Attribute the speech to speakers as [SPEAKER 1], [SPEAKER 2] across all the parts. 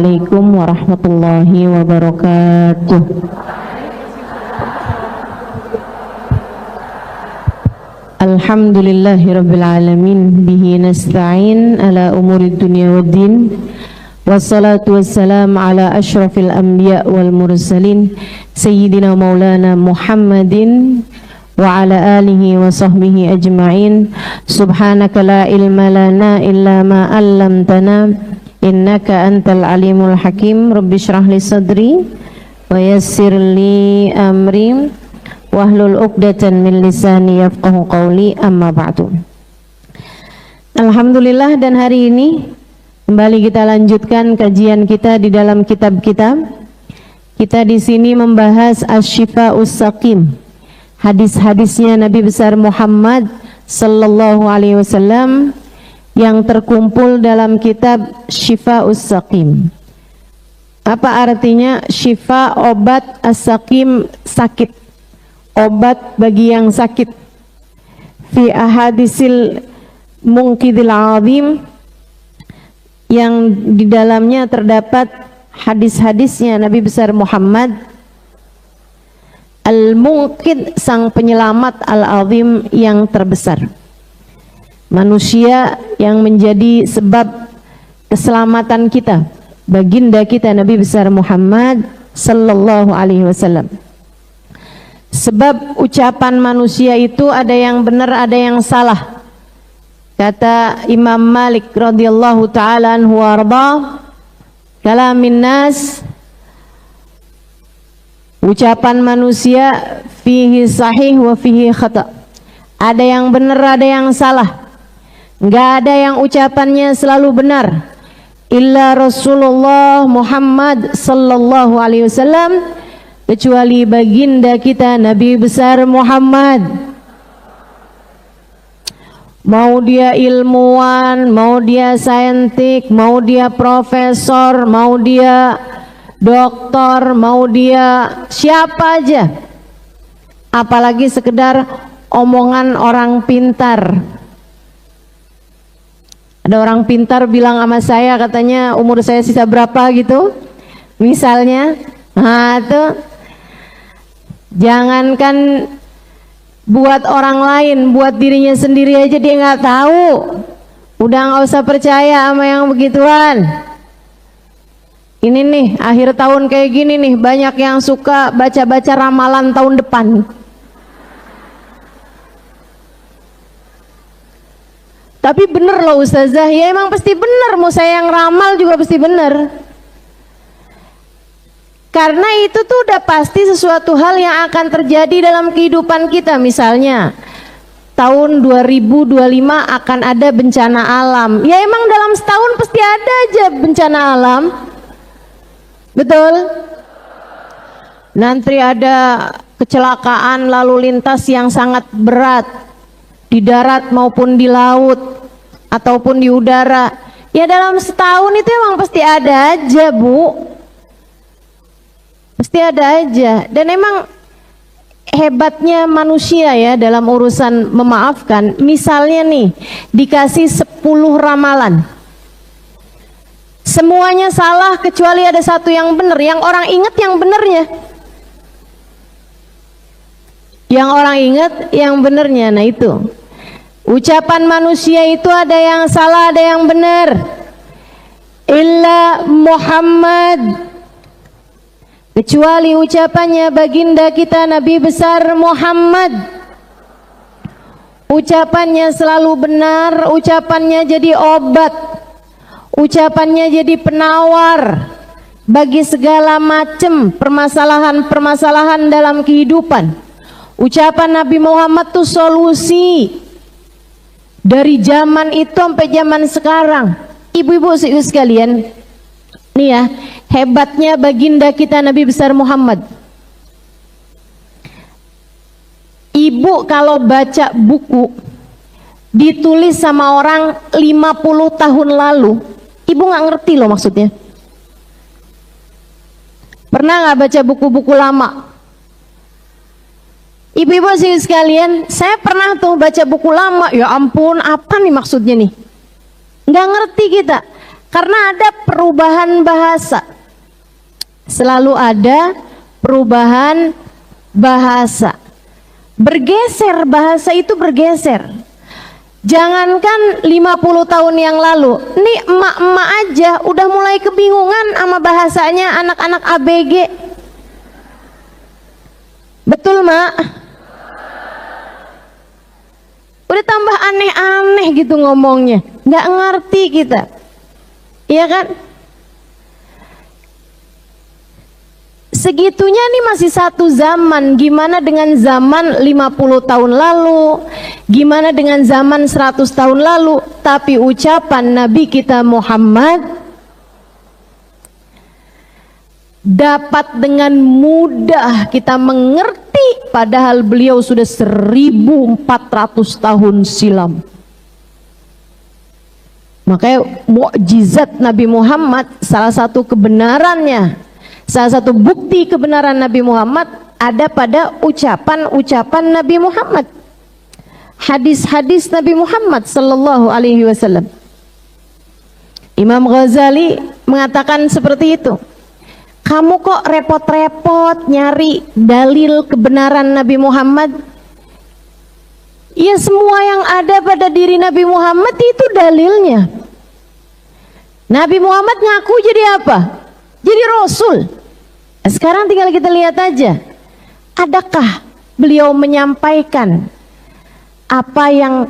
[SPEAKER 1] Assalamualaikum warahmatullahi wabarakatuh. Alhamdulillahi rabbil alamin, bihi nasta'in ala umurid dunya waddin, wassalatu wassalam ala ashrafil anbiya wal mursalin sayyidina maulana Muhammadin wa ala alihi wa sahbihi ajma'in. Subhanaka la ilma lana illa ma 'allamtana innaka antal alimul hakim. Rabbi shrah li sadri wa yassir li amri wahlul 'uqdatan min lisani yafqahu qawli, amma ba'du. Alhamdulillah, dan hari ini kembali kita lanjutkan kajian kita di dalam kitab kita. Kita di sini membahas Asy-Syifa'us Saqim, hadis-hadisnya Nabi besar Muhammad sallallahu alaihi wasallam yang terkumpul dalam kitab Syifa'us Saqim. Apa artinya syifa? Obat, as-saqim sakit, obat bagi yang sakit. Fi ahadisil munqidil azim, yang di dalamnya terdapat hadis-hadisnya Nabi besar Muhammad al-munqidh, sang penyelamat, al-azim, yang terbesar. Manusia yang menjadi sebab keselamatan kita, baginda kita Nabi besar Muhammad sallallahu alaihi wasallam. Sebab ucapan manusia itu ada yang benar, ada yang salah. Kata Imam Malik radhiyallahu taala anhu warda, kalamin nas, ucapan manusia fihi sahih wa fihi khata. Ada yang benar, ada yang salah. Enggak ada yang ucapannya selalu benar illa Rasulullah Muhammad sallallahu alaihi wasallam, kecuali baginda kita Nabi besar Muhammad. Mau dia ilmuwan, mau dia saintik, mau dia profesor, mau dia doktor, mau dia siapa aja, apalagi sekedar omongan orang pintar. Ada orang pintar bilang sama saya, katanya umur saya sisa berapa gitu misalnya. Nah itu jangankan buat orang lain, buat dirinya sendiri aja dia nggak tahu. Udah nggak usah percaya sama yang begituan. Ini nih akhir tahun kayak gini nih, banyak yang suka baca-baca ramalan tahun depan. Tapi bener loh ustazah, ya emang pasti bener, mau saya yang ramal juga pasti bener. Karena itu tuh udah pasti sesuatu hal yang akan terjadi dalam kehidupan kita. Misalnya tahun 2025 akan ada bencana alam. Ya emang dalam setahun pasti ada aja bencana alam. Betul? Nanti ada kecelakaan lalu lintas yang sangat berat di darat maupun di laut ataupun di udara. Ya dalam setahun itu emang pasti ada aja, Bu. Pasti ada aja. Dan emang hebatnya manusia ya dalam urusan memaafkan. Misalnya nih, dikasih 10 ramalan, semuanya salah kecuali ada satu yang benar, yang orang ingat yang benernya. Yang orang ingat yang benernya. Nah itu ucapan manusia itu ada yang salah, ada yang benar. Illa Muhammad, kecuali ucapannya baginda kita Nabi besar Muhammad. Ucapannya selalu benar, ucapannya jadi obat, ucapannya jadi penawar bagi segala macam permasalahan-permasalahan dalam kehidupan. Ucapan Nabi Muhammad itu solusi dari zaman itu sampai zaman sekarang. Ibu-ibu sekalian, nih ya, hebatnya baginda kita Nabi besar Muhammad. Ibu kalau baca buku ditulis sama orang 50 tahun lalu, ibu nggak ngerti loh maksudnya. Pernah nggak baca buku-buku lama? Ibu-ibu sekalian, saya pernah tuh baca buku lama, ya ampun apa nih maksudnya nih? Nggak ngerti kita. Karena ada perubahan bahasa. Selalu ada perubahan bahasa. Bergeser, bahasa itu bergeser. Jangankan 50 tahun yang lalu, nih emak-emak aja udah mulai kebingungan sama bahasanya anak-anak ABG. Betul, Mak? Udah tambah aneh-aneh gitu ngomongnya, nggak ngerti kita. Iya kan? Segitunya nih masih satu zaman. Gimana dengan zaman 50 tahun lalu? Gimana dengan zaman 100 tahun lalu? Tapi ucapan Nabi kita Muhammad dapat dengan mudah kita mengerti, padahal beliau sudah 1400 tahun silam. Makanya mukjizat Nabi Muhammad, salah satu kebenarannya, salah satu bukti kebenaran Nabi Muhammad ada pada ucapan-ucapan Nabi Muhammad, hadis-hadis Nabi Muhammad sallallahu alaihi wasallam. Imam Ghazali mengatakan seperti itu. Kamu kok repot-repot nyari dalil kebenaran Nabi Muhammad? Ya, semua yang ada pada diri Nabi Muhammad itu dalilnya. Nabi Muhammad ngaku jadi apa? Jadi Rasul. Sekarang tinggal kita lihat aja, adakah beliau menyampaikan apa yang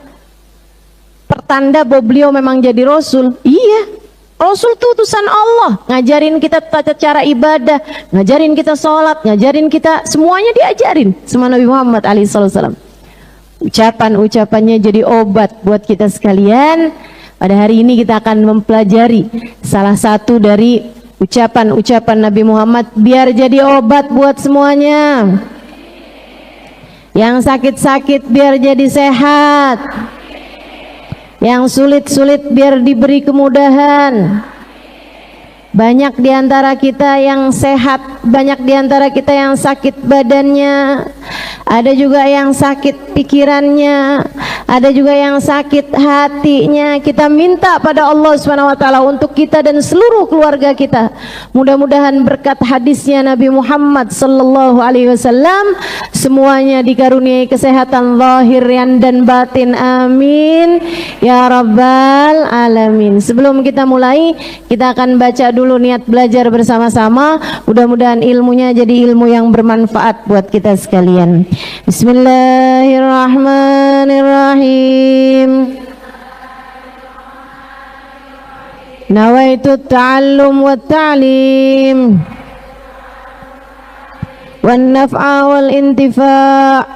[SPEAKER 1] pertanda bahwa beliau memang jadi Rasul? Iya, Rasul itu utusan Allah, ngajarin kita tata cara ibadah, ngajarin kita sholat, ngajarin kita, semuanya diajarin sama Nabi Muhammad alaihissalam. Ucapan-ucapannya jadi obat buat kita sekalian. Pada hari ini kita akan mempelajari salah satu dari ucapan-ucapan Nabi Muhammad biar jadi obat buat semuanya. Yang sakit-sakit biar jadi sehat. Yang sulit-sulit biar diberi kemudahan. Banyak diantara kita yang sehat, banyak diantara kita yang sakit badannya, ada juga yang sakit pikirannya, ada juga yang sakit hatinya. Kita minta pada Allah SWT untuk kita dan seluruh keluarga kita. Mudah-mudahan berkat hadisnya Nabi Muhammad sallallahu alaihi wasallam semuanya dikaruniai kesehatan zahir dan batin. Amin ya rabbal alamin. Sebelum kita mulai, kita akan baca dulu niat belajar bersama-sama. Mudah-mudahan ilmunya jadi ilmu yang bermanfaat buat kita sekalian. Bismillahirrahmanirrahim. Nawaitu ta'allum wa ta'lim wan naf'a wal intifa'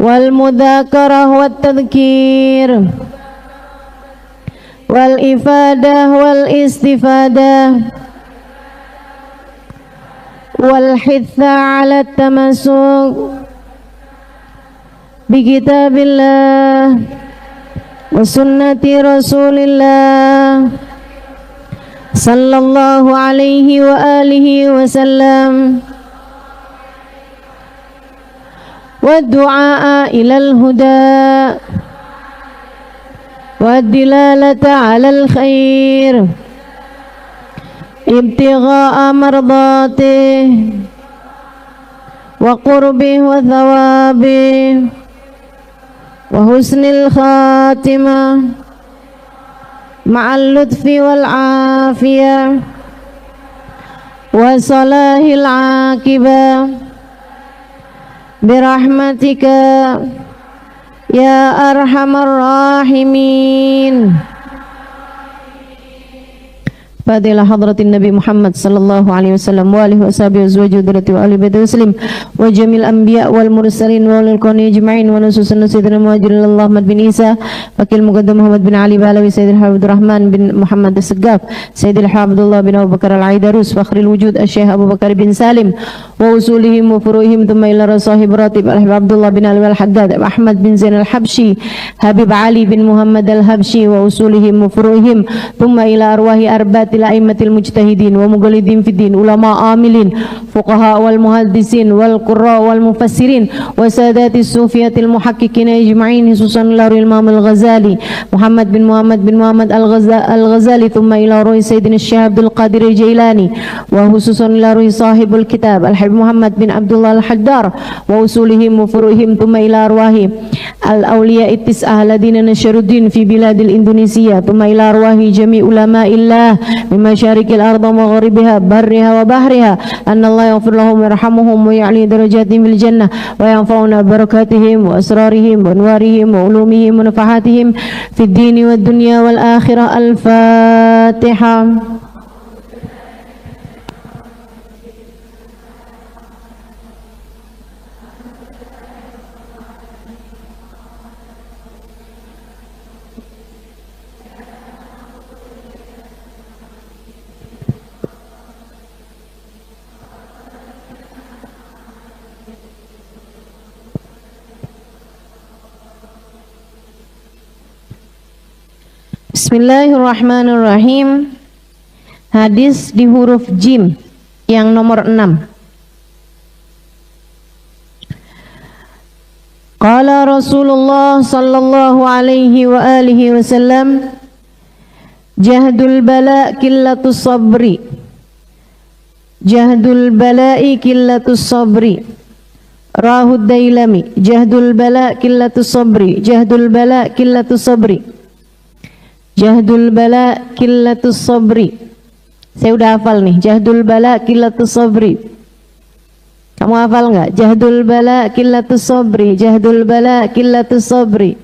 [SPEAKER 1] wal mudzakarah wat tadhkir wal ifadah wal istifadah wal hitha ala tamasuk bi kitabillah wa sunnati rasulillah sallallahu alaihi wa alihi wa sallam wa du'a ilal huda wa dilalata alal khair ibtigha'a mardatih wa qurbih wa thawabih wa husnil khatimah ma'al lutfi wal afiyah wa salahil aqibah birahmatika ya arhamar rahimin. Fadilah hadratin Nabi Muhammad sallallahu alaihi wasallam wa alihi washabihi azwaji dzurriyyati wa ahli baiti muslim wa jamil anbiya wal mursalin wa lil qawmi ajma'in wa nususun sayyidina muhajirin Ahmad bin Isa wakil muqaddam Muhammad bin Ali Balawi Sayyidil Habibur Rahman bin Muhammad As-Saggaf Sayyidil Habibullah bin Abu Bakar Al-Aidarus fakhril wujud Asy-Syaikh Abu Bakar bin Salim wa usulihim wa furuhim thumma ila rasahib ratib Al-Habib Abdullah bin Ali Al-Haddad Ahmad bin Zain Al-Habsyi Habib Ali bin Muhammad Al-Habsyi wa usulihim wa furuhim thumma ila arwahi arbatil a'immatil mujtahidin wa mughalidin fid din, ulama amilin, fuqaha wal muhaddisin wal qurra wal mufassirin wa sadatis sufiyatil muhaqqiqin ajma'in, khususan ila Imam Al-Ghazali Muhammad bin Muhammad Al-Ghazali, thumma ila ruhi Sayyidina Syekh Abdul Qadir Al-Jailani, wa khususan ila ruhi sahibul kitab Al-Habib Muhammad bin Abdullah Al-Haddar wa usulihim wa furuhim, thumma ila arwahi al-awliya ittis'ah ladina nasyaruddin fi biladil Indonesia, thumma ila arwahi jami' ulama'illah min masyarikil arda wa magharibiha barriha wa bahriha, anna Allah yaghfir lahum wa yarhamuhum wa ya'li darajatihim fil jannah wa yanfa'una barakatihim wa asrarihim wa anwarihim wa ulumihim wa nafahatihim fid dini wad dunya wal akhirah. Al-Fatihah. Bismillahirrahmanirrahim. Hadis di huruf jim yang nomor 6. Qala Rasulullah sallallahu alaihi wa alihi wasallam, jahdul bala qillatus sabri, jahdul bala'i qillatus sabri, rahud dailami, jahdul bala qillatus sabri, jahdul bala qillatus sabri, jahdul bala qillatus sabri. Saya udah hafal nih, jahdul bala qillatus sabri. Kamu hafal nggak? Jahdul bala qillatus sabri, jahdul bala qillatus sabri,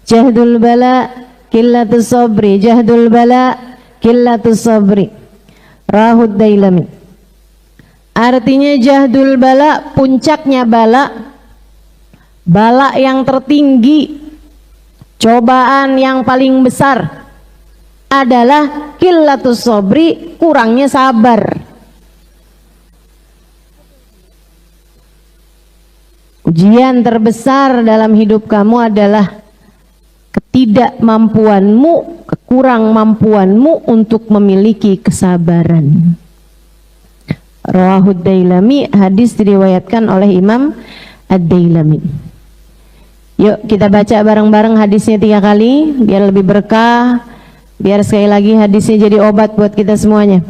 [SPEAKER 1] jahdul bala qillatus sabri, jahdul bala qillatus sabri. Rahud dailami. Artinya jahdul bala, puncaknya bala, bala yang tertinggi, cobaan yang paling besar adalah qillatus sabri, kurangnya sabar. Ujian terbesar dalam hidup kamu adalah ketidakmampuanmu, kekurangmampuanmu untuk memiliki kesabaran. Rawahud Dailami, hadis diriwayatkan oleh Imam Ad-Dailami. Yuk kita baca bareng-bareng hadisnya 3 kali biar lebih berkah, biar sekali lagi hadisnya jadi obat buat kita semuanya.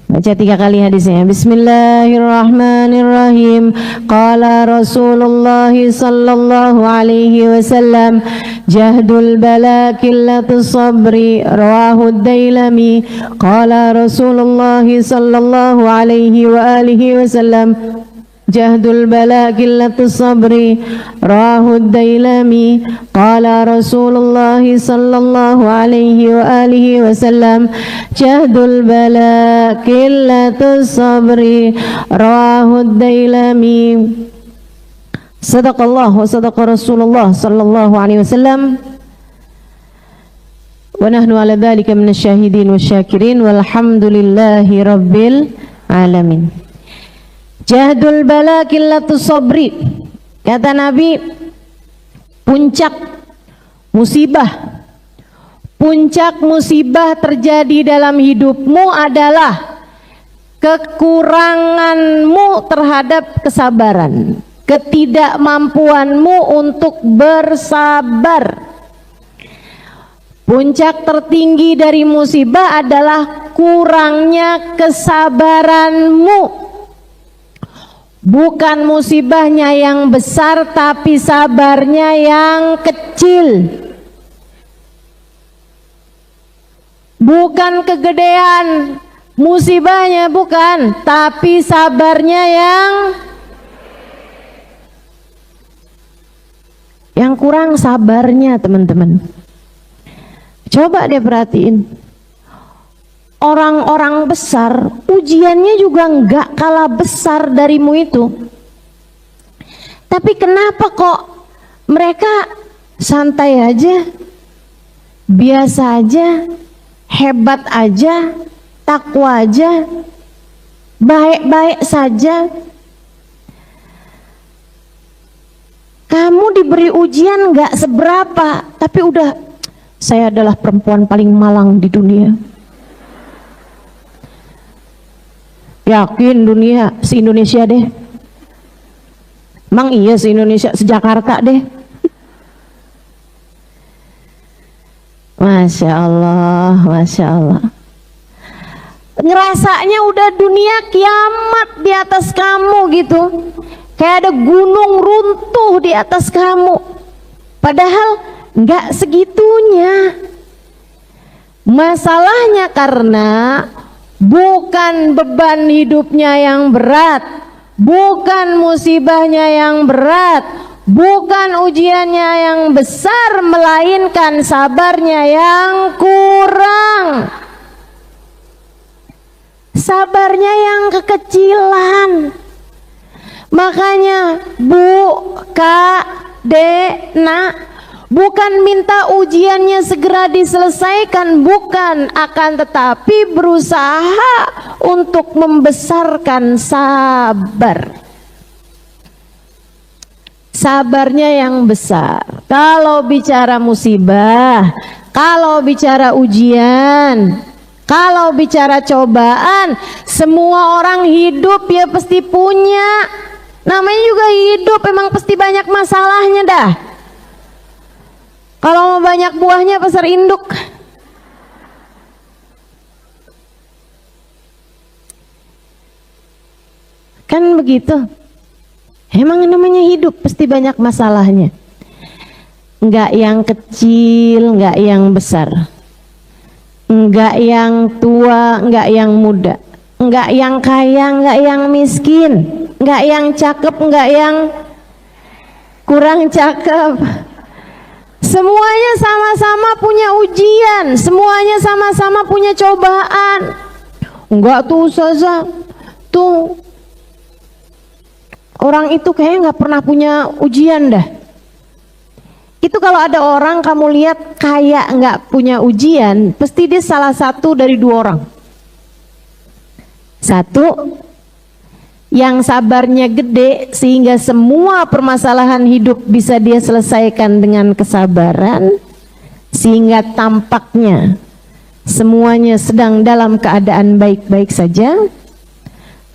[SPEAKER 1] Baca 3 kali hadisnya. Bismillahirrahmanirrahim. Qala Rasulullah sallallahu alaihi wasallam, jahdul bala qillatus sabri, rawahu Dailami. Qala Rasulullah sallallahu alaihi wa alihi wasallam, jahdul bala qillatus sabri, rawahu Dailami. Qala Rasulullah sallallahu alaihi wa alihi wasallam, jahdul bala qillatus sabri, rawahu Dailami. Sadaqallah wa sadaqa Rasulullah sallallahu alaihi wasallam, wa nahnu ala dhalika minasyahidin wasyakirin, walhamdulillahi rabbil alamin. Jahdul bala qillatus sabri, kata Nabi, puncak musibah terjadi dalam hidupmu adalah kekuranganmu terhadap kesabaran, ketidakmampuanmu untuk bersabar. Puncak tertinggi dari musibah adalah kurangnya kesabaranmu. Bukan musibahnya yang besar, tapi sabarnya yang kecil. Bukan kegedean musibahnya, bukan, tapi sabarnya yang kurang sabarnya, teman-teman. Coba deh perhatiin. Orang-orang besar ujiannya juga enggak kalah besar darimu itu, tapi kenapa kok mereka santai aja, biasa aja, hebat aja, takwa aja, baik-baik saja? Kamu diberi ujian enggak seberapa, tapi udah, saya adalah perempuan paling malang di dunia, Yakin dunia se-Indonesia deh. Emang iya se-Indonesia, se-Jakarta deh. Masya Allah, Masya Allah. Ngerasanya udah dunia kiamat di atas kamu gitu. Kayak ada gunung runtuh di atas kamu. Padahal nggak segitunya. Masalahnya karena bukan beban hidupnya yang berat, bukan musibahnya yang berat, bukan ujiannya yang besar, melainkan sabarnya yang kurang. Sabarnya yang kekecilan. Makanya Bu, Kak, Dek, Nak, bukan minta ujiannya segera diselesaikan, bukan, akan tetapi berusaha untuk membesarkan sabar. Sabarnya yang besar. Kalau bicara musibah, kalau bicara ujian, kalau bicara cobaan, semua orang hidup ya pasti punya. Namanya juga hidup, emang pasti banyak masalahnya dah. Kalau mau banyak buahnya pasar induk. Kan begitu. Emang namanya hidup pasti banyak masalahnya. Enggak yang kecil, enggak yang besar. Enggak yang tua, enggak yang muda. Enggak yang kaya, enggak yang miskin. Enggak yang cakep, enggak yang kurang cakep. Semuanya sama-sama punya ujian, semuanya sama-sama punya cobaan. Enggak tuh Ustazah, tuh orang itu kayaknya nggak pernah punya ujian dah. Itu kalau ada orang kamu lihat kayak nggak punya ujian, pasti dia salah satu dari dua orang. Satu, yang sabarnya gede sehingga semua permasalahan hidup bisa dia selesaikan dengan kesabaran, sehingga tampaknya semuanya sedang dalam keadaan baik-baik saja.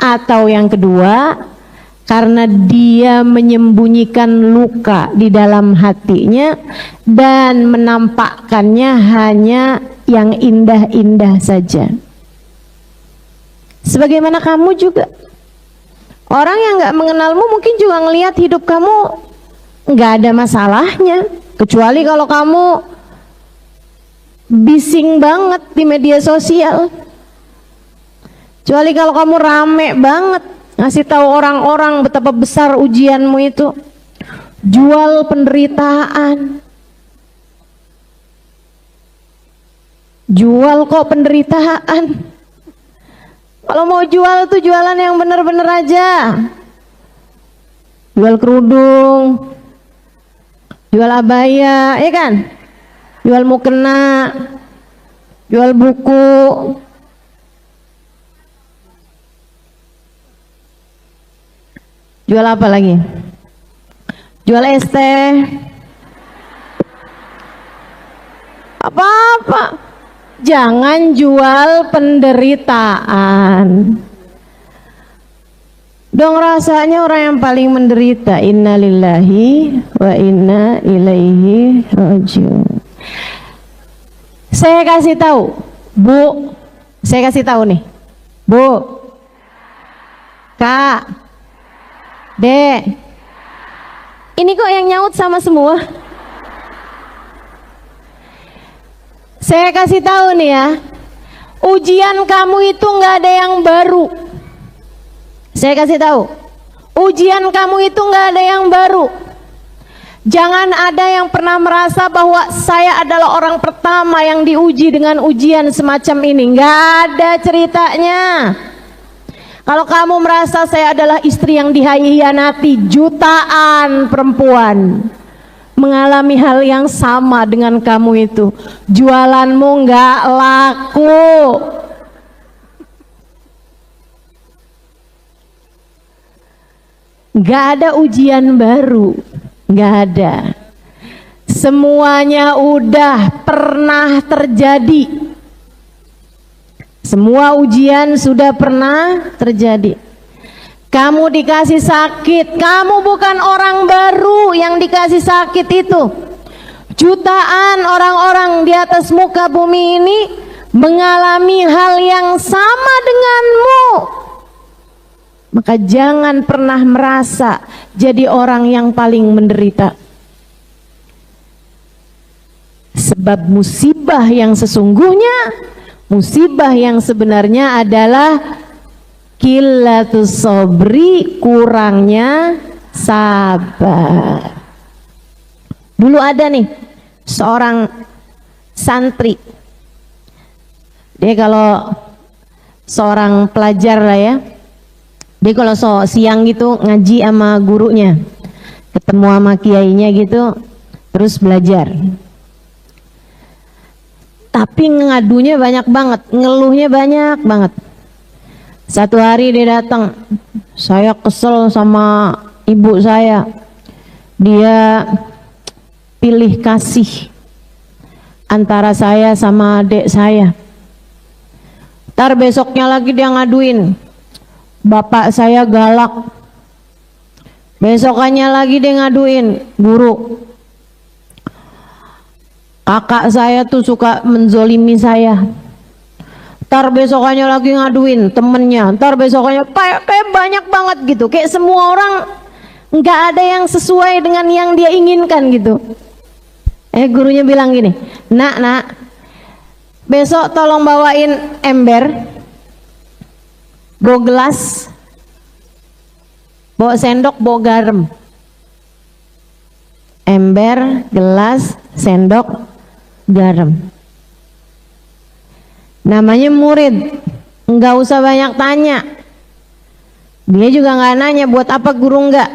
[SPEAKER 1] Atau yang kedua, karena dia menyembunyikan luka di dalam hatinya dan menampakkannya hanya yang indah-indah saja. Sebagaimana kamu juga, orang yang gak mengenalmu mungkin juga ngelihat hidup kamu gak ada masalahnya, kecuali kalau kamu bising banget di media sosial, kecuali kalau kamu rame banget ngasih tahu orang-orang betapa besar ujianmu itu, jual penderitaan, jual kok penderitaan. Kalau mau jual tuh jualan yang bener-bener aja, jual kerudung, jual abaya, ya kan, jual mukena, jual buku. Jual apa lagi? Jual es teh. Apa-apa. Jangan jual penderitaan. Dong rasanya orang yang paling menderita. Innalillahi wa inna ilaihi rajiun. Saya kasih tahu, Bu. Saya kasih tahu nih. Bu. Kak. Dek, ini kok yang nyaut sama semua? Saya kasih tahu nih ya, ujian kamu itu nggak ada yang baru. Saya kasih tahu, ujian kamu itu nggak ada yang baru. Jangan ada yang pernah merasa bahwa saya adalah orang pertama yang diuji dengan ujian semacam ini. Nggak ada ceritanya. Kalau kamu merasa saya adalah istri yang dihianati, jutaan perempuan mengalami hal yang sama dengan kamu itu. Jualanmu nggak laku. Nggak ada ujian baru, nggak ada. Semuanya udah pernah terjadi. Semua ujian sudah pernah terjadi. Kamu dikasih sakit, kamu bukan orang baru yang dikasih sakit itu. Jutaan orang-orang di atas muka bumi ini mengalami hal yang sama denganmu. Maka jangan pernah merasa jadi orang yang paling menderita. Sebab musibah yang sesungguhnya, musibah yang sebenarnya adalah qillatus sabri, kurangnya sabar. Dulu ada nih seorang santri. Dia kalau seorang pelajar lah ya. Dia kalau siang gitu ngaji sama gurunya. Ketemu sama kiainya gitu, terus belajar. Tapi ngadunya banyak banget, ngeluhnya banyak banget. Satu hari dia datang, saya kesel sama ibu saya. Dia pilih kasih antara saya sama adik saya. Ntar besoknya lagi dia ngaduin, bapak saya galak. Besokannya lagi dia ngaduin, guru, kakak saya tuh suka menzolimi saya. Ntar besokannya lagi ngaduin temennya, ntar besokannya kayak banyak banget gitu, kayak semua orang nggak ada yang sesuai dengan yang dia inginkan gitu. Gurunya bilang gini, nak, besok tolong bawain ember, bawa gelas, bawa sendok, bawa garam. Ember, gelas, sendok, garam. Namanya murid, nggak usah banyak tanya. Dia juga nggak nanya buat apa guru nggak.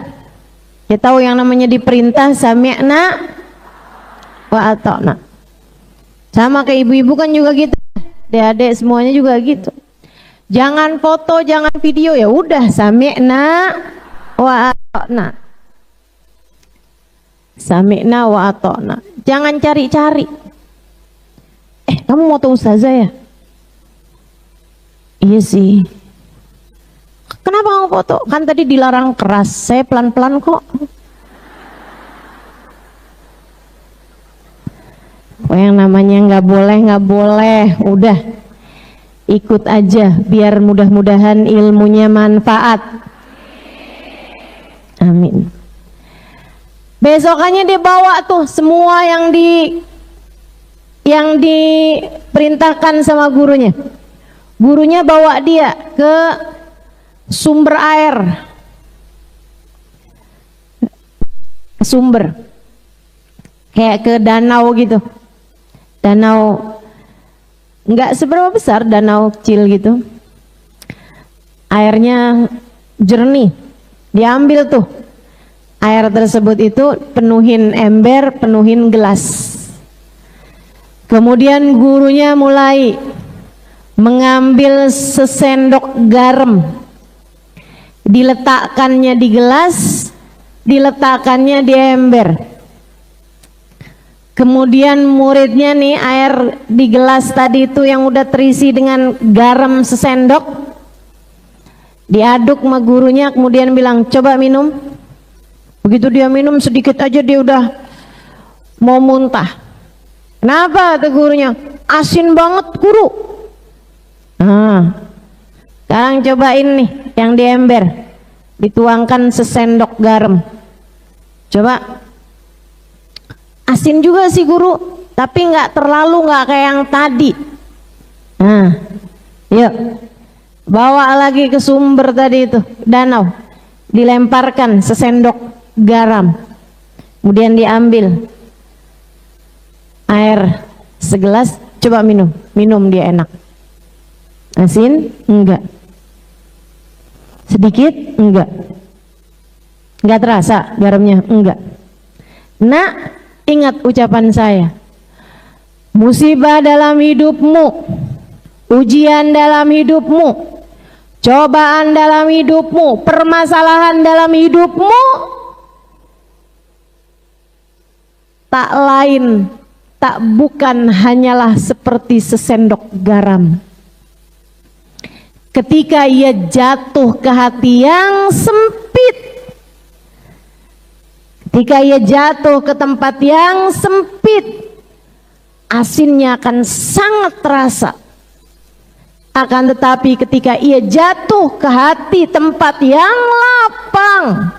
[SPEAKER 1] Dia tahu yang namanya diperintah sami'na wa ata'na. Sama kayak ibu-ibu kan juga gitu. Adik-adik semuanya juga gitu. Jangan foto, jangan video, ya udah sami'na wa ata'na. Sami'na wa ata'na. Jangan cari-cari. Kamu mau tahu ustazah ya? Iya sih. Kenapa kamu foto? Kan tadi dilarang keras, saya pelan-pelan kok. Yang namanya nggak boleh, udah ikut aja, biar mudah-mudahan ilmunya manfaat. Amin. Besokannya dia bawa tuh semua yang diperintahkan sama gurunya. Gurunya bawa dia ke sumber air, sumber kayak ke danau gitu. Danau nggak seberapa besar, danau kecil gitu. Airnya jernih. Diambil tuh air tersebut, itu penuhin ember, penuhin gelas. Kemudian gurunya mulai mengambil sesendok garam, diletakkannya di gelas, diletakkannya di ember. Kemudian muridnya nih, air di gelas tadi itu yang udah terisi dengan garam sesendok, diaduk sama gurunya, kemudian bilang, coba minum. Begitu dia minum sedikit aja dia udah mau muntah. Kenapa tuh gurunya? Asin banget guru. Sekarang cobain nih yang di ember, dituangkan sesendok garam. Coba. Asin juga sih guru, tapi nggak terlalu, nggak kayak yang tadi. Yuk, bawa lagi ke sumber tadi itu, danau, dilemparkan sesendok garam, kemudian diambil air segelas, coba minum dia enak. Asin? Enggak. Sedikit? Enggak. Enggak terasa garamnya? Enggak. Nah, ingat ucapan saya, musibah dalam hidupmu, ujian dalam hidupmu, cobaan dalam hidupmu, permasalahan dalam hidupmu, tak lain, tak bukan hanyalah seperti sesendok garam. ketika ia jatuh ke hati yang sempit, ketika ia jatuh ke tempat yang sempit, asinnya akan sangat terasa. Akan tetapi ketika ia jatuh ke hati tempat yang lapang,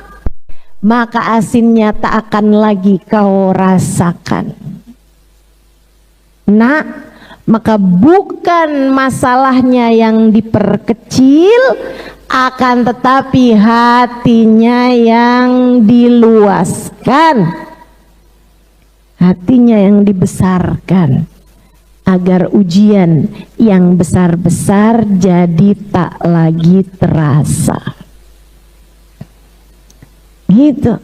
[SPEAKER 1] maka asinnya tak akan lagi kau rasakan. Nah, maka bukan masalahnya yang diperkecil, akan tetapi hatinya yang diluaskan, hatinya yang dibesarkan, agar ujian yang besar-besar jadi tak lagi terasa. Gitu.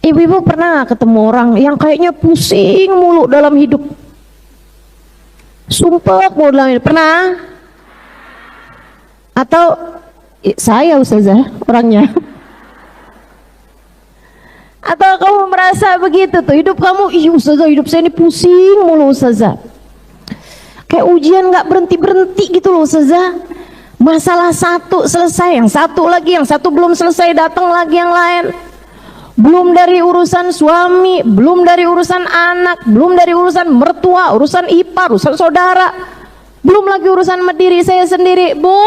[SPEAKER 1] Ibu-ibu pernah ketemu orang yang kayaknya pusing mulu dalam hidup, sumpah mulu dalam hidup? Pernah? Atau saya Ustazah orangnya? Atau kamu merasa begitu tuh, hidup kamu, ih Ustazah, hidup saya ini pusing mulu Ustazah, kayak ujian gak berhenti-berhenti gitu loh Ustazah. Masalah satu selesai, yang satu lagi, yang satu belum selesai, datang lagi yang lain. Belum dari urusan suami, belum dari urusan anak, belum dari urusan mertua, urusan ipar, urusan saudara, belum lagi urusan sama diri saya sendiri. Bu,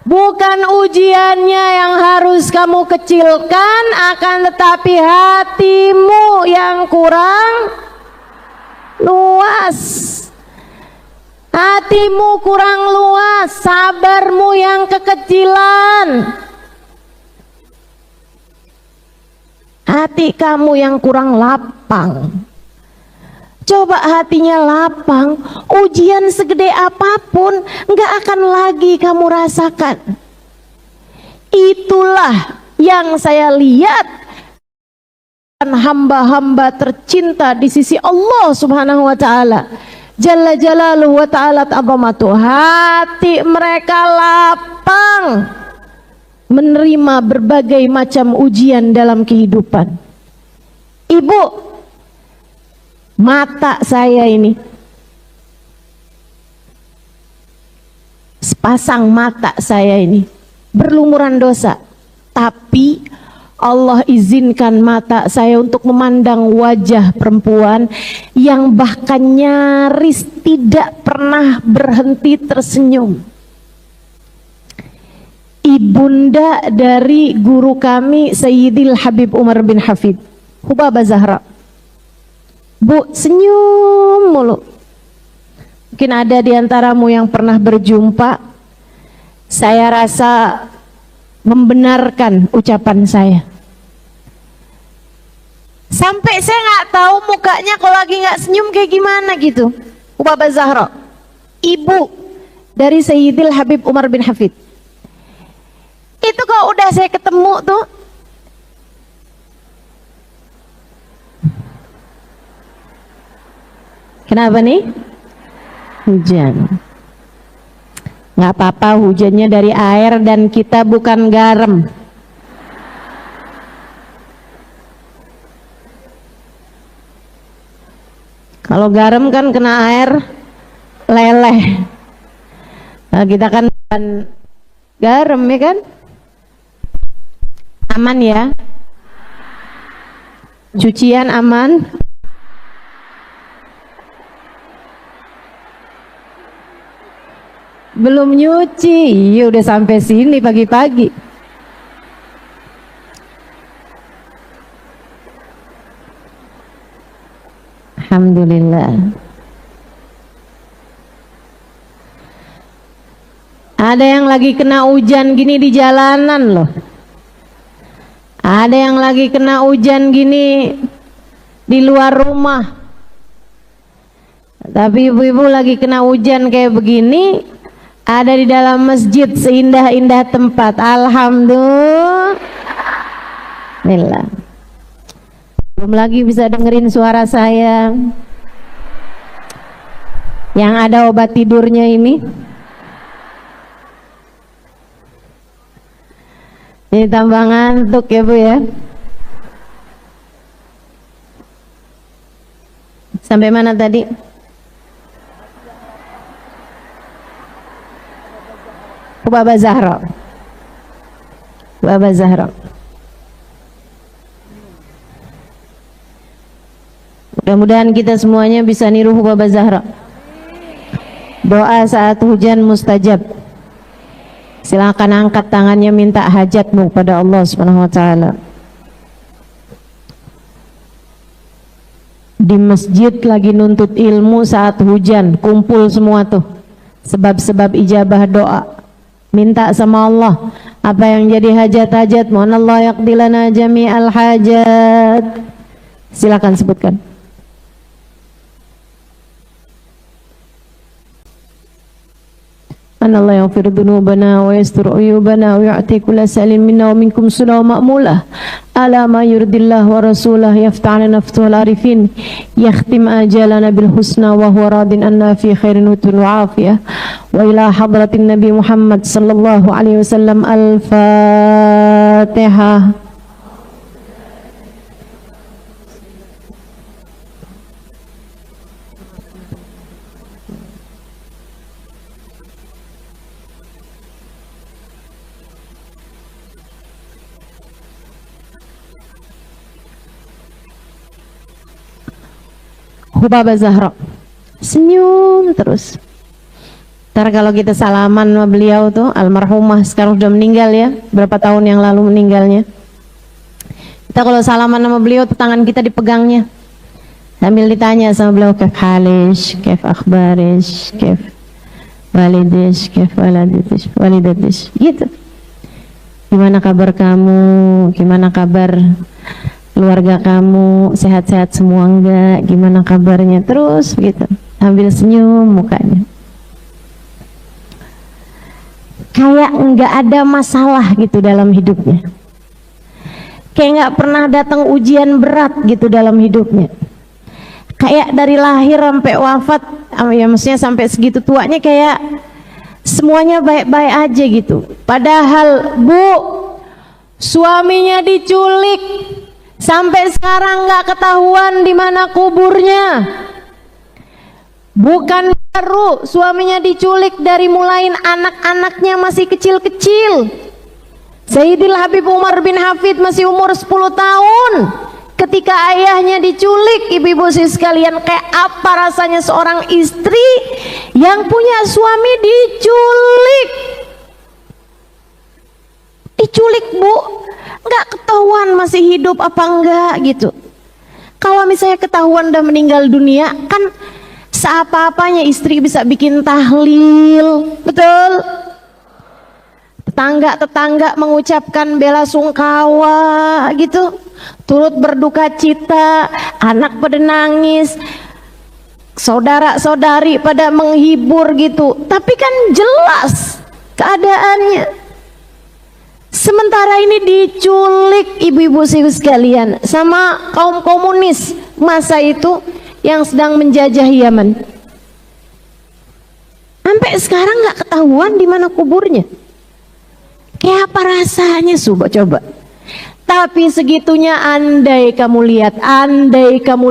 [SPEAKER 1] bukan ujiannya yang harus kamu kecilkan, akan tetapi hatimu yang kurang luas. Hatimu kurang luas, sabarmu yang kekecilan. Hati kamu yang kurang lapang. Coba hatinya lapang, ujian segede apapun nggak akan lagi kamu rasakan. Itulah yang saya lihat hamba-hamba tercinta di sisi Allah Subhanahu wa taala. Jalla jalaluhu wa ta'ala ta'zamatu. Hati mereka lapang menerima berbagai macam ujian dalam kehidupan. Ibu, mata saya ini, sepasang mata saya ini berlumuran dosa, tapi Allah izinkan mata saya untuk memandang wajah perempuan yang bahkan nyaris tidak pernah berhenti tersenyum. Ibunda dari guru kami Sayyidil Habib Umar bin Hafid, Hubabah Zahra. Bu, senyum mulu. Mungkin ada di antaramu yang pernah berjumpa. Saya rasa membenarkan ucapan saya. Sampai saya nggak tahu mukanya kalau lagi nggak senyum kayak gimana gitu. Hubabah Zahra, ibu dari Sayyidil Habib Umar bin Hafid. Itu kalau udah saya ketemu tuh, kenapa nih? Hujan. Nggak apa-apa, hujannya dari air dan kita bukan garam. Kalau garam kan kena air leleh. Nah, kita kan bukan garam ya kan? Aman ya? Cucian aman? Belum nyuci, iya udah sampai sini pagi-pagi. Alhamdulillah. Ada yang lagi kena hujan gini di jalanan loh. Ada yang lagi kena hujan gini di luar rumah. Tapi ibu-ibu lagi kena hujan kayak begini, ada di dalam masjid seindah-indah tempat. Alhamdulillah. Belum lagi bisa dengerin suara saya. Yang ada obat tidurnya ini. Ini tambah ngantuk ya Bu ya. Sampai mana tadi? Hubaba Zahra. Hubaba Zahra. Mudah-mudahan kita semuanya bisa niru Hubaba Zahra. Doa saat hujan mustajab. Silakan angkat tangannya minta hajatmu pada Allah Subhanahu wa taala. Di masjid lagi nuntut ilmu saat hujan, kumpul semua tuh. Sebab-sebab ijabah doa. Minta sama Allah apa yang jadi hajat-hajat. Mohon Allah yaqdilana jami'al hajat. Silakan sebutkan. أن الله يغفر ذنوبنا ويستر عيوبنا ويعطي كل سائل منا ومنكم سنة ومأمولة على ما يرضي الله ورسوله يفتح لنا فتوح العارفين يختم آجالنا بالحسنى وهو راض أنا في خير وعافية وإلى حضرة النبي محمد صلى الله عليه وسلم الفاتحة. Hubaba Zahra, senyum terus. Ntar kalau kita salaman sama beliau tuh, almarhumah sekarang sudah meninggal ya, berapa tahun yang lalu meninggalnya. Kita kalau salaman sama beliau tuh tangan kita dipegangnya, sambil ditanya sama beliau, kef halish, kef akhbarish, kef walidish, kef walidatish, gitu. Gimana kabar kamu? Gimana kabar keluarga kamu, sehat-sehat semua enggak, gimana kabarnya, terus begitu sambil senyum mukanya, kayak enggak ada masalah gitu dalam hidupnya, kayak enggak pernah datang ujian berat gitu dalam hidupnya, kayak dari lahir sampai wafat, ya maksudnya sampai segitu tuanya kayak semuanya baik-baik aja gitu. Padahal Bu, suaminya diculik, sampai sekarang nggak ketahuan di mana kuburnya. Bukan baru suaminya diculik, dari mulai anak-anaknya masih kecil-kecil. Sayyidil Habib Umar bin Hafid masih umur 10 tahun ketika ayahnya diculik. Ibu-ibu sekalian, kayak apa rasanya seorang istri yang punya suami diculik? Diculik Bu, nggak ketahuan masih hidup apa enggak gitu. Kalau misalnya ketahuan udah meninggal dunia, kan seapa-apanya istri bisa bikin tahlil, betul? Tetangga-tetangga mengucapkan bela sungkawa gitu, turut berduka cita, anak pada nangis, saudara-saudari pada menghibur gitu. Tapi kan jelas keadaannya. Sementara ini diculik ibu-ibu sekalian sama kaum komunis masa itu yang sedang menjajah Yaman. Sampai sekarang nggak ketahuan di mana kuburnya. Kayak apa rasanya coba. Tapi segitunya, andai kamu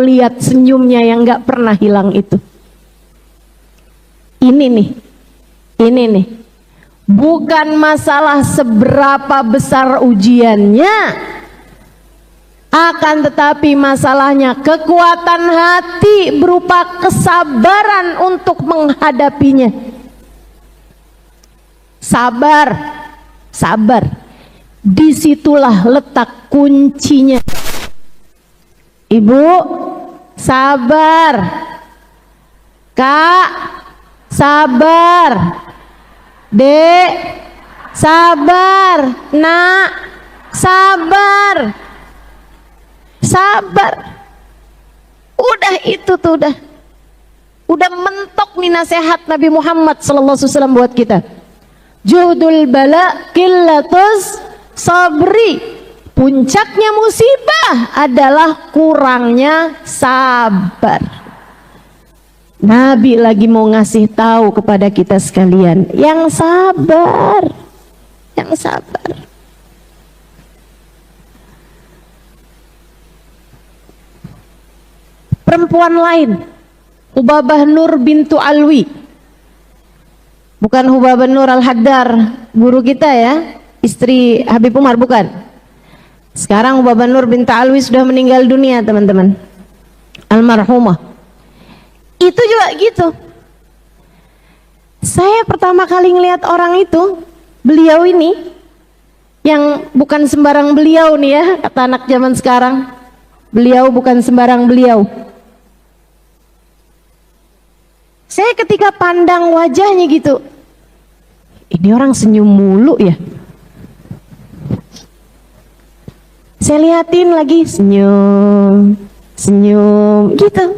[SPEAKER 1] lihat senyumnya yang nggak pernah hilang itu. Ini nih. Bukan masalah seberapa besar ujiannya, akan tetapi masalahnya kekuatan hati berupa kesabaran untuk menghadapinya. Sabar. Disitulah letak kuncinya. Ibu, sabar. Kak, sabar. Dek, sabar. Nak, sabar. Udah itu tuh udah mentok nih nasihat Nabi Muhammad SAW buat kita. Juhdul bala qillatus sabri. Puncaknya musibah adalah kurangnya sabar. Nabi lagi mau ngasih tahu kepada kita sekalian, yang sabar. Perempuan lain, Ubabah Nur bintu Alwi, Bukan Hubaban Nur Al-Haddar, guru kita ya, istri Habib Umar, bukan. Sekarang Hubaban Nur binti Alwi sudah meninggal dunia, teman-teman. Almarhumah. Itu juga gitu. Saya pertama kali ngelihat orang itu, beliau ini, yang bukan sembarang beliau nih ya, kata anak zaman sekarang. Beliau bukan sembarang beliau. Saya ketika pandang wajahnya gitu, ini orang senyum mulu ya. Saya liatin lagi, senyum, senyum gitu.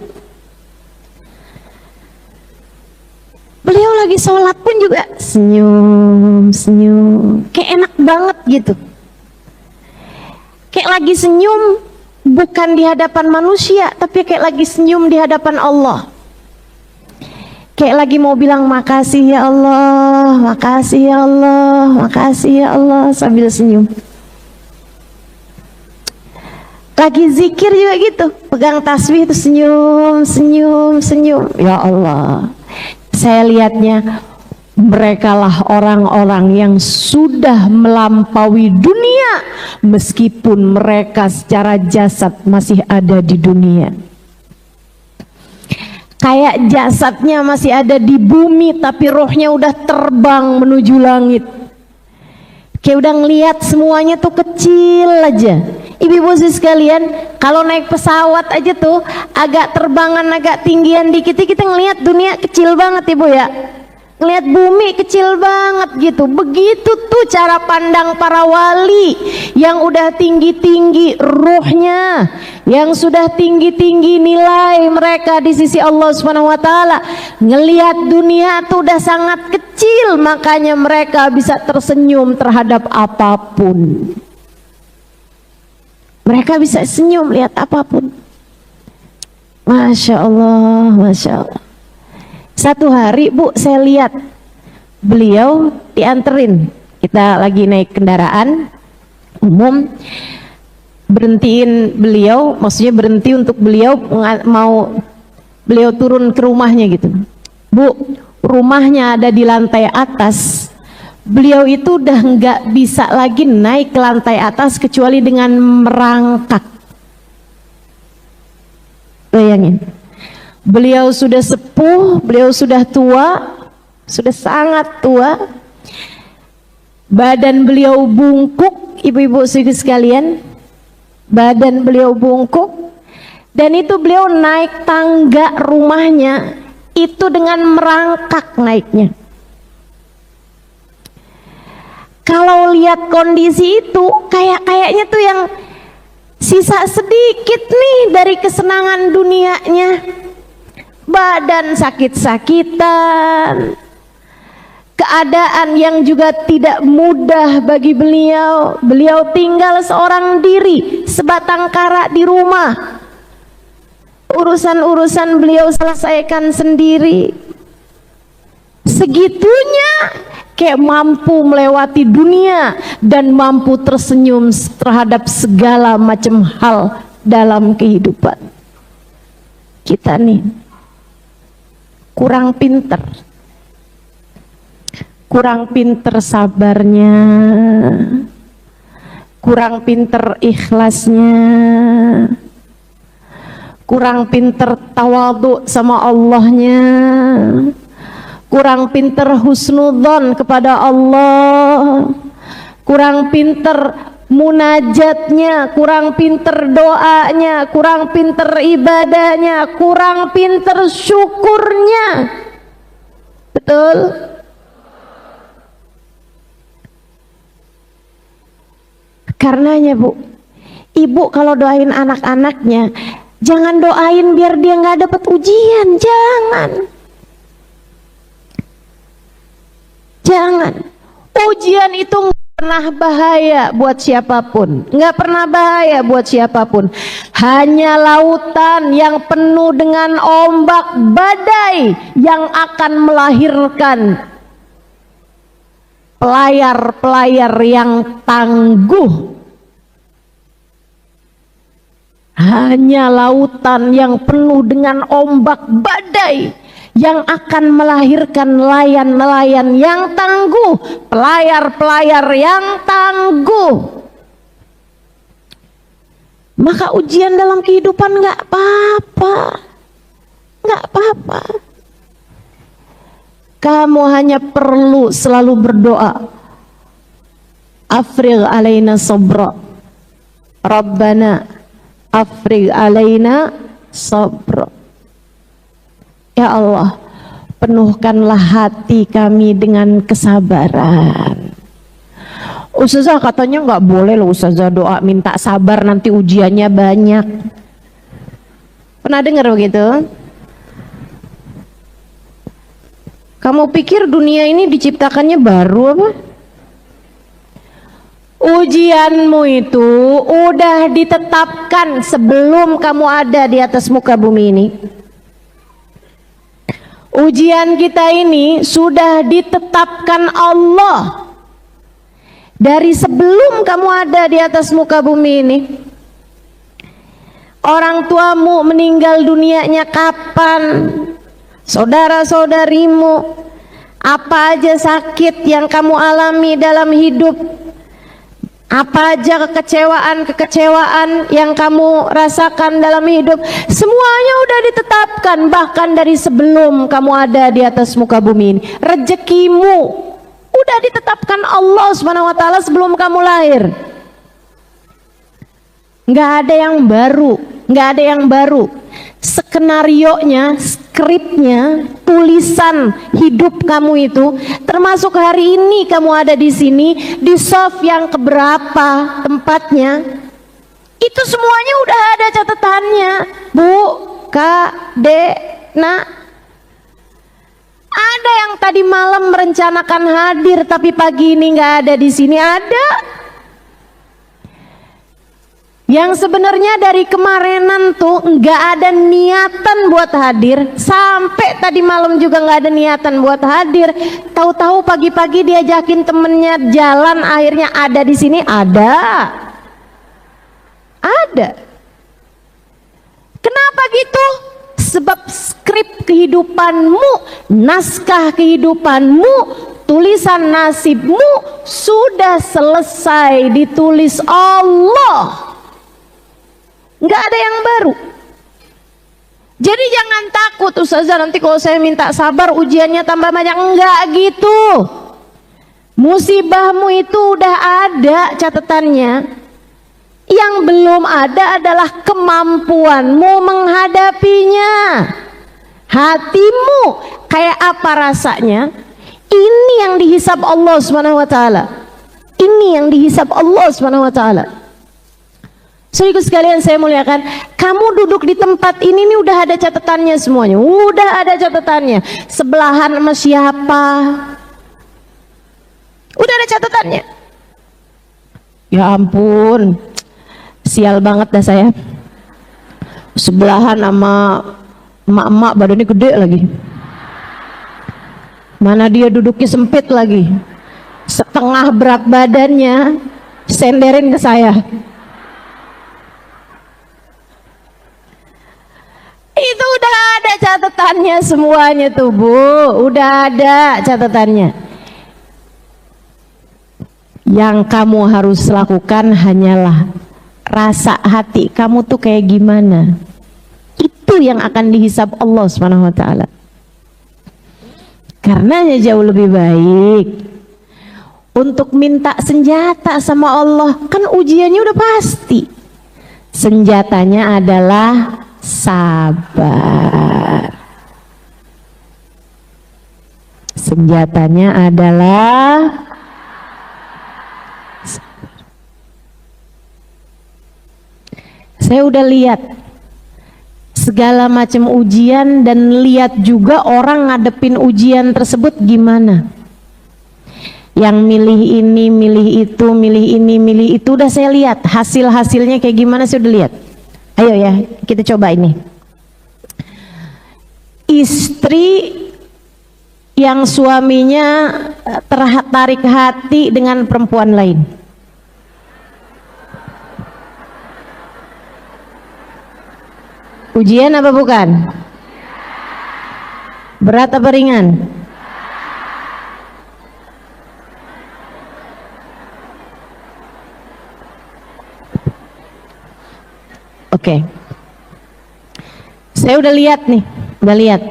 [SPEAKER 1] Beliau lagi sholat pun juga senyum, senyum, kayak enak banget gitu. Kayak lagi senyum bukan di hadapan manusia, tapi kayak lagi senyum di hadapan Allah. Kayak lagi mau bilang makasih ya Allah, makasih ya Allah, makasih ya Allah, sambil senyum. Lagi zikir juga gitu, pegang tasbih itu senyum, senyum, senyum. Ya Allah, saya lihatnya merekalah orang-orang yang sudah melampaui dunia, meskipun mereka secara jasad masih ada di dunia. Kayak jasadnya masih ada di bumi, tapi rohnya udah terbang menuju langit. Kayak udah ngelihat semuanya tuh kecil aja. Ibu-ibu sekalian, kalau naik pesawat aja tuh agak terbangan, agak tinggian dikit, kita ngelihat dunia kecil banget ibu ya. Ngelihat bumi kecil banget gitu. Begitu tuh cara pandang para wali yang udah tinggi-tinggi ruhnya, yang sudah tinggi-tinggi nilai mereka di sisi Allah Subhanahu wa taala. Ngelihat dunia tuh udah sangat kecil, makanya mereka bisa tersenyum terhadap apapun. Mereka bisa senyum lihat apapun. Masya Allah, Masya Allah. Satu hari Bu, saya lihat beliau dianterin. Kita lagi naik kendaraan umum, berhentiin beliau, maksudnya berhenti untuk beliau mau beliau turun ke rumahnya gitu. Bu, rumahnya ada di lantai atas. Beliau itu udah nggak bisa lagi naik ke lantai atas kecuali dengan merangkak. Bayangin. Beliau sudah sepuh, beliau sudah tua, sudah sangat tua. Badan beliau bungkuk, ibu-ibu sekalian. Badan beliau bungkuk. Dan itu beliau naik tangga rumahnya, itu dengan merangkak naiknya. Kalau lihat kondisi itu, kayaknya tuh yang sisa sedikit nih dari kesenangan dunianya. Badan sakit-sakitan, keadaan yang juga tidak mudah bagi beliau. Beliau tinggal seorang diri, sebatang kara di rumah. Urusan-urusan beliau selesaikan sendiri. Segitunya kayak mampu melewati dunia dan mampu tersenyum terhadap segala macam hal dalam kehidupan. Kita nih kurang pinter sabarnya, kurang pinter ikhlasnya, kurang pinter tawadhu sama Allahnya, kurang pinter husnudzon kepada Allah, kurang pinter munajatnya, kurang pinter doanya, kurang pinter ibadahnya, kurang pinter syukurnya. Betul? Karenanya Bu, ibu kalau doain anak-anaknya, jangan doain biar dia nggak dapat ujian, jangan. Jangan. Ujian itu pernah bahaya buat siapapun, nggak pernah bahaya buat siapapun. Hanya lautan yang penuh dengan ombak badai yang akan melahirkan pelayar-pelayar yang tangguh. Hanya lautan yang penuh dengan ombak badai yang akan melahirkan nelayan-nelayan yang tangguh, pelayar-pelayar yang tangguh. Maka ujian dalam kehidupan nggak apa-apa, nggak apa-apa. Kamu hanya perlu selalu berdoa, afrigh alaina sabra, Rabbana afrigh alaina sabra. Ya Allah, penuhkanlah hati kami dengan kesabaran. Ustazah katanya nggak boleh loh Ustazah doa minta sabar nanti ujiannya banyak. Pernah dengar begitu? Kamu pikir dunia ini diciptakannya baru apa? Ujianmu itu udah ditetapkan sebelum kamu ada di atas muka bumi ini. Ujian kita ini sudah ditetapkan Allah dari sebelum kamu ada di atas muka bumi ini. Orang tuamu meninggal dunianya kapan? Saudara-saudarimu, apa aja sakit yang kamu alami dalam hidup? Apa aja kekecewaan yang kamu rasakan dalam hidup, semuanya udah ditetapkan bahkan dari sebelum kamu ada di atas muka bumi ini. Rezekimu udah ditetapkan Allah Subhanahu wa taala sebelum kamu lahir. Nggak ada yang baru, nggak ada yang baru. Skenarionya, skripnya, tulisan hidup kamu itu, termasuk hari ini kamu ada di sini, di soft yang keberapa tempatnya, itu semuanya udah ada catatannya, Bu, Kak, Dek, Nak. Ada yang tadi malam merencanakan hadir tapi pagi ini nggak ada di sini, ada. Yang sebenarnya dari kemarinan tuh nggak ada niatan buat hadir, sampai tadi malam juga nggak ada niatan buat hadir. Tahu-tahu pagi-pagi diajakin temennya jalan, akhirnya ada di sini, ada. Kenapa gitu? Sebab skrip kehidupanmu, naskah kehidupanmu, tulisan nasibmu sudah selesai ditulis Allah. Nggak ada yang baru. Jadi jangan takut Ustazah nanti kalau saya minta sabar ujiannya tambah banyak. Enggak gitu. Musibahmu itu udah ada catatannya. Yang belum ada adalah kemampuanmu menghadapinya. Hatimu kayak apa rasanya? Ini yang dihisab Allah Subhanahu wa taala. Ini yang dihisab Allah Subhanahu wa taala. Saudaraku sekalian saya muliakan, kamu duduk di tempat ini udah ada catatannya semuanya, udah ada catatannya. Sebelahan sama siapa? Udah ada catatannya. Ya ampun, sial banget dah saya. Sebelahan sama emak-emak badannya gede lagi. Mana dia duduknya sempit lagi. Setengah berat badannya senderin ke saya. Itu udah ada catatannya semuanya tuh Bu, udah ada catatannya. Yang kamu harus lakukan hanyalah rasa hati kamu tuh kayak gimana. Itu yang akan dihisab Allah Subhanahu wa taala. Karenanya jauh lebih baik untuk minta senjata sama Allah, kan ujiannya udah pasti. Senjatanya adalah sabar. Senjatanya adalah sabar. Saya udah lihat segala macam ujian dan lihat juga orang ngadepin ujian tersebut gimana. Yang milih ini, milih itu, milih ini, milih itu, udah saya lihat hasil-hasilnya kayak gimana, saya udah lihat. Ayo ya, kita coba ini. Istri yang suaminya tertarik hati dengan perempuan lain. Ujian apa bukan? Berat apa ringan? Oke. Saya udah lihat nih, udah lihat.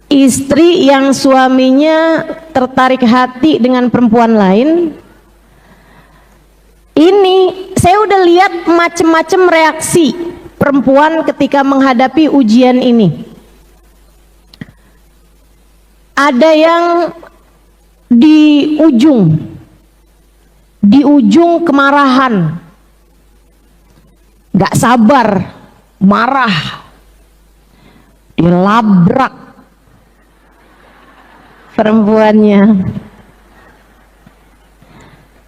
[SPEAKER 1] Istri yang suaminya tertarik hati dengan perempuan lain. Ini saya udah lihat macam-macam reaksi perempuan ketika menghadapi ujian ini. Ada yang di ujung kemarahan, gak sabar, marah, dilabrak perempuannya,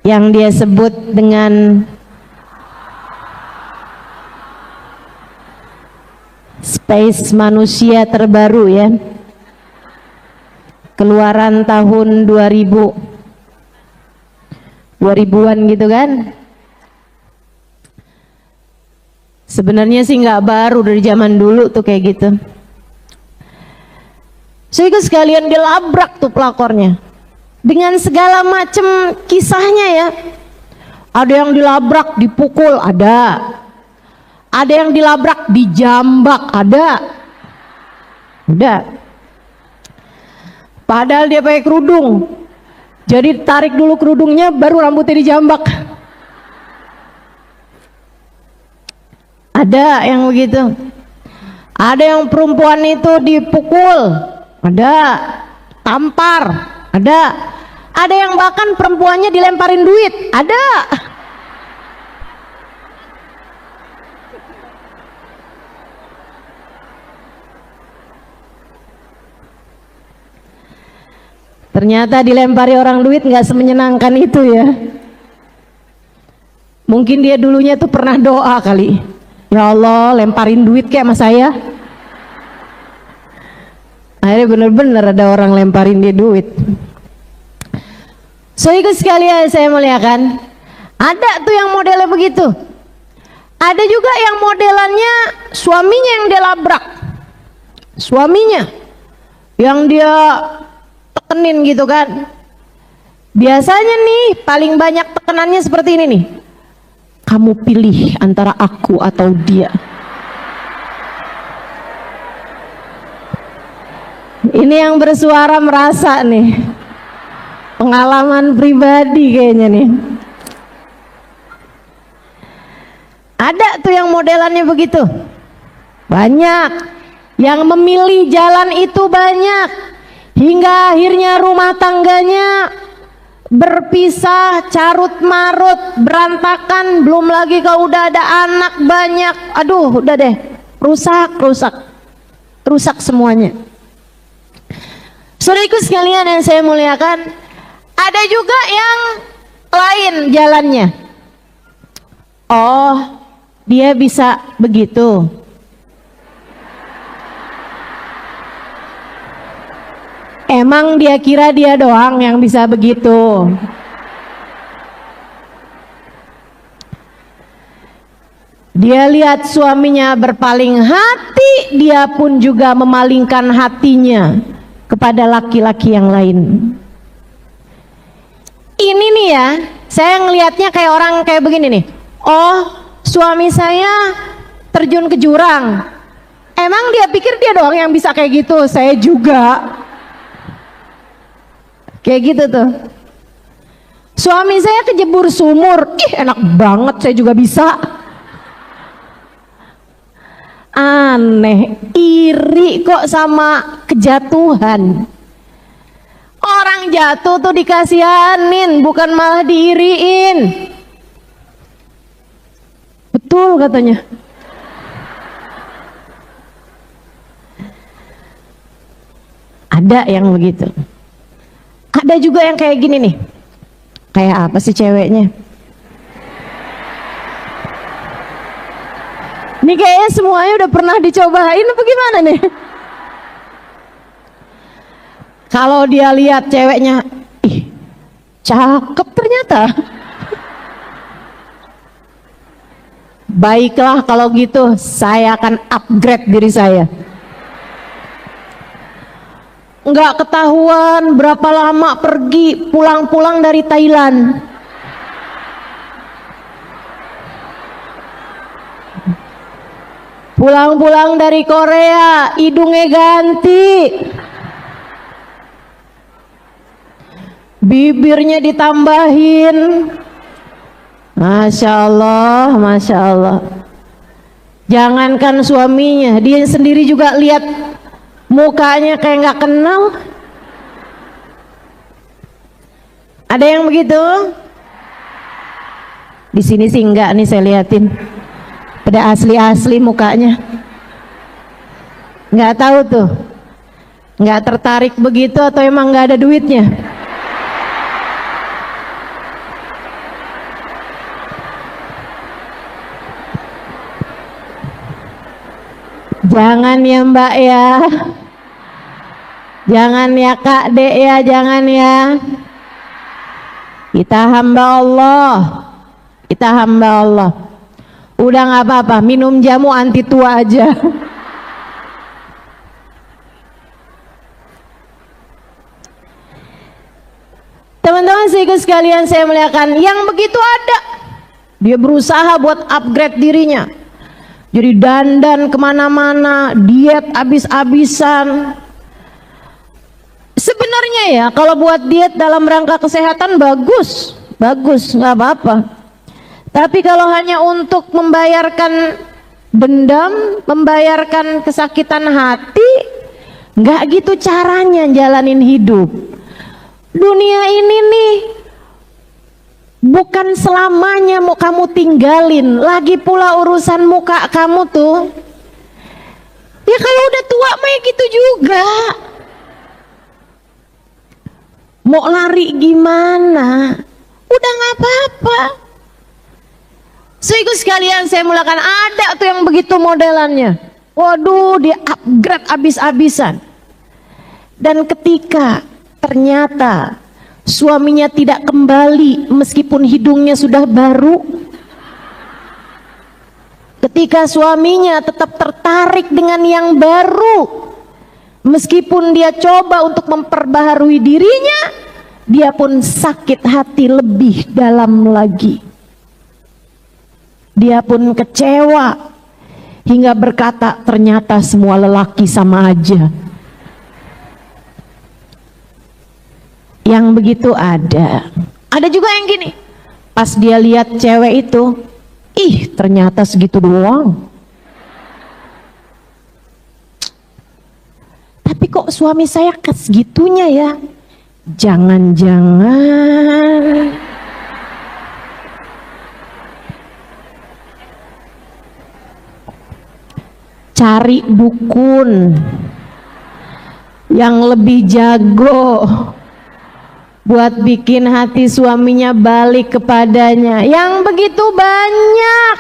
[SPEAKER 1] yang dia sebut dengan space manusia terbaru ya, keluaran tahun 2000-an gitu kan. Sebenarnya sih nggak baru, dari zaman dulu tuh kayak gitu. Sehingga sekalian dilabrak tuh pelakornya dengan segala macam kisahnya ya. Ada yang dilabrak dipukul, ada yang dilabrak dijambak, ada. Padahal dia pakai kerudung, jadi tarik dulu kerudungnya baru rambutnya dijambak. Ada yang begitu. Ada yang perempuan itu dipukul, ada tampar, ada yang bahkan perempuannya dilemparin duit, ada. Ternyata dilempari orang duit nggak semenyenangkan itu ya. Mungkin dia dulunya tuh pernah doa kali, ya Allah lemparin duit kayak sama saya. Akhirnya bener-bener ada orang lemparin dia duit. So ikut sekalian saya muliakan, ada tuh yang modelnya begitu. Ada juga yang modelannya suaminya yang dia labrak, suaminya yang dia tekenin gitu kan. Biasanya nih paling banyak tekenannya seperti ini nih, kamu pilih antara aku atau dia. Ini yang bersuara merasa nih, pengalaman pribadi kayaknya nih. Ada tuh yang modelannya begitu, banyak yang memilih jalan itu, banyak, hingga akhirnya rumah tangganya berpisah, carut marut, berantakan. Belum lagi kalau udah ada anak banyak, aduh udah deh, rusak semuanya. Saudaraku sekalian yang saya muliakan, ada juga yang lain jalannya. Oh, dia bisa begitu. Emang dia kira dia doang yang bisa begitu? Dia lihat suaminya berpaling hati, dia pun juga memalingkan hatinya kepada laki-laki yang lain. Ini nih ya, saya ngelihatnya kayak orang kayak begini nih. Oh, suami saya terjun ke jurang. Emang dia pikir dia doang yang bisa kayak gitu? Saya juga. Kayak gitu tuh. Suami saya kejebur sumur. Ih, enak banget, saya juga bisa. Aneh, iri kok sama kejatuhan. Orang jatuh tuh dikasihanin, bukan malah diiriin. Betul katanya. Ada yang begitu. Ada juga yang kayak gini nih. Kayak apa sih ceweknya? Ini kayaknya semuanya udah pernah dicobain apa gimana nih? Kalau dia lihat ceweknya, ih, cakep ternyata. Baiklah kalau gitu, saya akan upgrade diri saya. nggak ketahuan berapa lama pergi, pulang-pulang dari Thailand. Pulang-pulang dari Korea, hidungnya ganti, bibirnya ditambahin. Masya Allah, Masya Allah. Jangankan suaminya, dia sendiri juga lihat mukanya kayak nggak kenal. Ada yang begitu? Di sini sih enggak nih, saya liatin. Pada asli-asli mukanya. Nggak tahu tuh, nggak tertarik begitu atau emang nggak ada duitnya. Jangan ya Mbak ya, jangan ya Kak Dek ya, jangan ya. Kita hamba Allah, kita hamba Allah. Udah nggak apa-apa, minum jamu anti tua aja. Teman-teman sekalian, saya muliakan, yang begitu ada. Dia berusaha buat upgrade dirinya. Jadi dandan kemana-mana, diet abis-abisan. Sebenarnya ya, kalau buat diet dalam rangka kesehatan bagus, bagus, nggak apa-apa. Tapi kalau hanya untuk membayarkan dendam, membayarkan kesakitan hati, nggak gitu caranya jalanin hidup. Dunia ini nih bukan selamanya mau kamu tinggalin. Lagi pula urusan muka kamu tuh, ya kalau udah tua mah gitu juga. Mau lari gimana? Udah nggak apa-apa. Sehingga sekalian saya mulakan, ada tuh yang begitu modelannya. Waduh, dia upgrade abis-abisan. Dan ketika ternyata suaminya tidak kembali meskipun hidungnya sudah baru, ketika suaminya tetap tertarik dengan yang baru, meskipun dia coba untuk memperbaharui dirinya, dia pun sakit hati lebih dalam lagi. Dia pun kecewa hingga berkata, ternyata semua lelaki sama aja. Yang begitu ada. Ada juga yang gini, pas dia lihat cewek itu, ih ternyata segitu doang. Tapi kok suami saya segitunya ya? Jangan-jangan cari dukun yang lebih jago buat bikin hati suaminya balik kepadanya. Yang begitu banyak,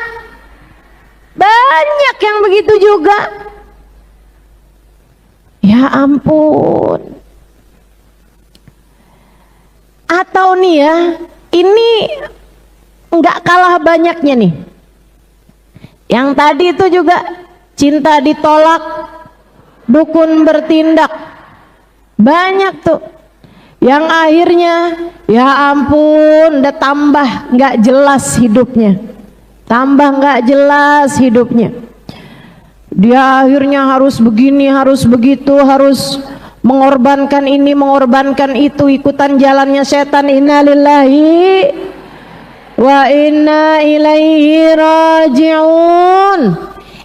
[SPEAKER 1] banyak yang begitu juga. Ya ampun. Atau nih ya, ini nggak kalah banyaknya nih. Yang tadi itu juga cinta ditolak, dukun bertindak. Banyak tuh. Yang akhirnya, ya ampun, udah tambah nggak jelas hidupnya. Tambah nggak jelas hidupnya. Dia akhirnya harus begini, harus begitu, harus mengorbankan ini, mengorbankan itu, ikutan jalannya setan. Inna lillahi wa inna ilaihi raji'un.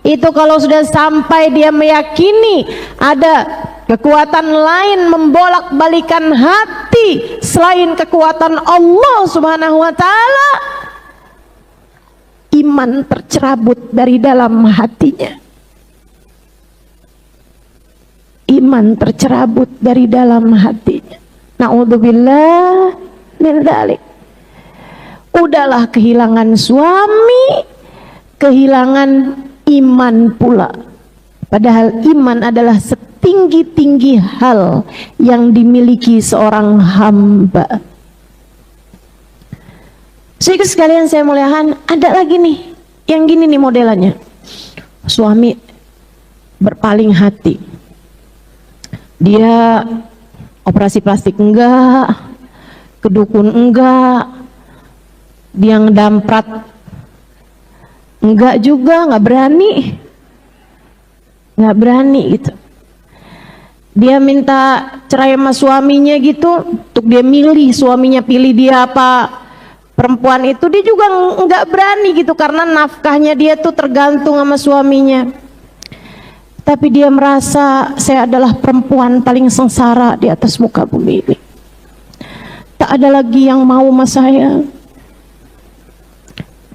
[SPEAKER 1] Itu kalau sudah sampai dia meyakini ada kekuatan lain membolak-balikan hati selain kekuatan Allah Subhanahu wa taala, iman tercerabut dari dalam hatinya. Iman tercerabut dari dalam hatinya. Na'udzubillah min dzalik. Udahlah kehilangan suami, kehilangan iman pula. Padahal iman adalah setinggi-tinggi hal yang dimiliki seorang hamba. Sehingga sekalian saya muliakan, ada lagi nih yang gini nih modelannya. Suami berpaling hati, Dia operasi plastik enggak, kedukun enggak, dia ngedamprat enggak juga, nggak berani gitu. Dia minta cerai sama suaminya gitu, untuk dia milih, suaminya pilih dia apa perempuan itu, dia juga nggak berani gitu, karena nafkahnya dia tuh tergantung sama suaminya. Tapi dia merasa, saya adalah perempuan paling sengsara di atas muka bumi ini, tak ada lagi yang mau sama saya.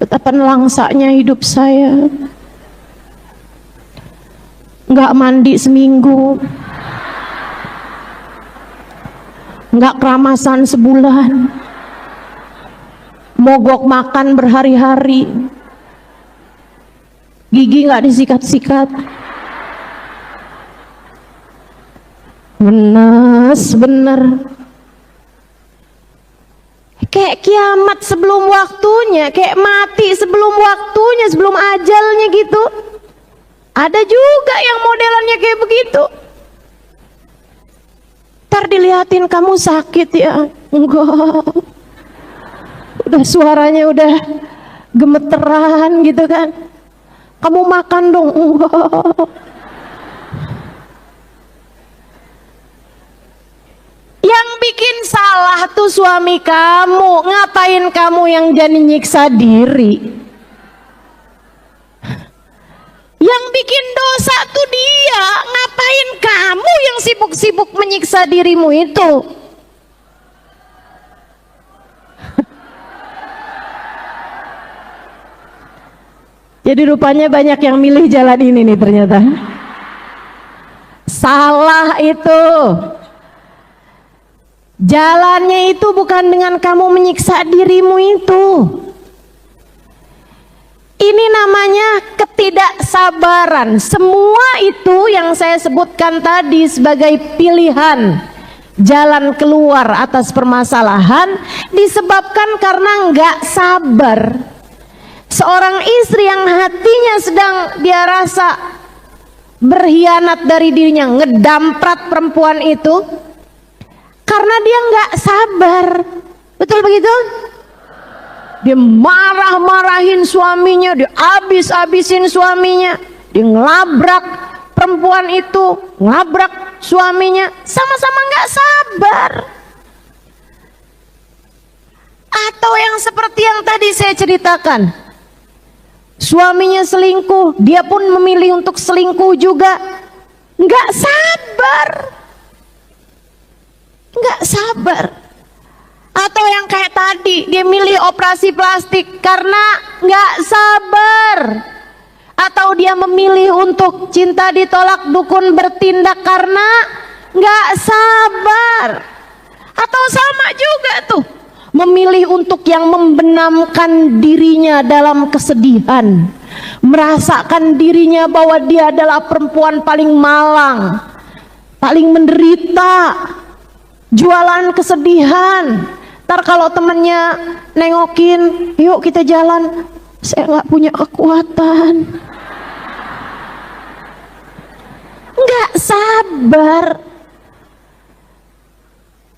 [SPEAKER 1] Betapa langsanya hidup saya, nggak mandi seminggu, nggak keramasan sebulan, mogok makan berhari-hari, gigi nggak disikat-sikat, bener. Kayak kiamat sebelum waktunya, kayak mati sebelum waktunya, sebelum ajalnya gitu. Ada juga yang modelannya kayak begitu. Ntar dilihatin, kamu sakit ya? Enggak. Udah suaranya udah gemeteran gitu kan. Kamu makan dong? Enggak. Yang bikin salah tuh suami kamu. Ngapain kamu yang jadi nyiksa diri? Yang bikin dosa tuh dia. Ngapain kamu yang sibuk-sibuk menyiksa dirimu itu? Jadi rupanya banyak yang milih jalan ini nih ternyata. Salah itu. Jalannya itu bukan dengan kamu menyiksa dirimu itu. Ini namanya ketidaksabaran. Semua itu yang saya sebutkan tadi sebagai pilihan jalan keluar atas permasalahan disebabkan karena nggak sabar. Seorang istri yang hatinya sedang dia rasa berkhianat dari dirinya, ngedamprat perempuan itu karena dia nggak sabar. Betul begitu? Dia marah-marahin suaminya, dia habis-habisin suaminya, dia ngelabrak perempuan itu, ngelabrak suaminya, sama-sama nggak sabar. Atau yang seperti yang tadi saya ceritakan, suaminya selingkuh, dia pun memilih untuk selingkuh juga, nggak sabar. Nggak sabar. Atau yang kayak tadi, dia milih operasi plastik karena nggak sabar. Atau dia memilih untuk cinta ditolak dukun bertindak karena nggak sabar. Atau sama juga tuh, memilih untuk yang membenamkan dirinya dalam kesedihan, merasakan dirinya bahwa dia adalah perempuan paling malang, paling menderita, jualan kesedihan. Ntar kalau temennya nengokin, yuk kita jalan, saya nggak punya kekuatan. Nggak sabar.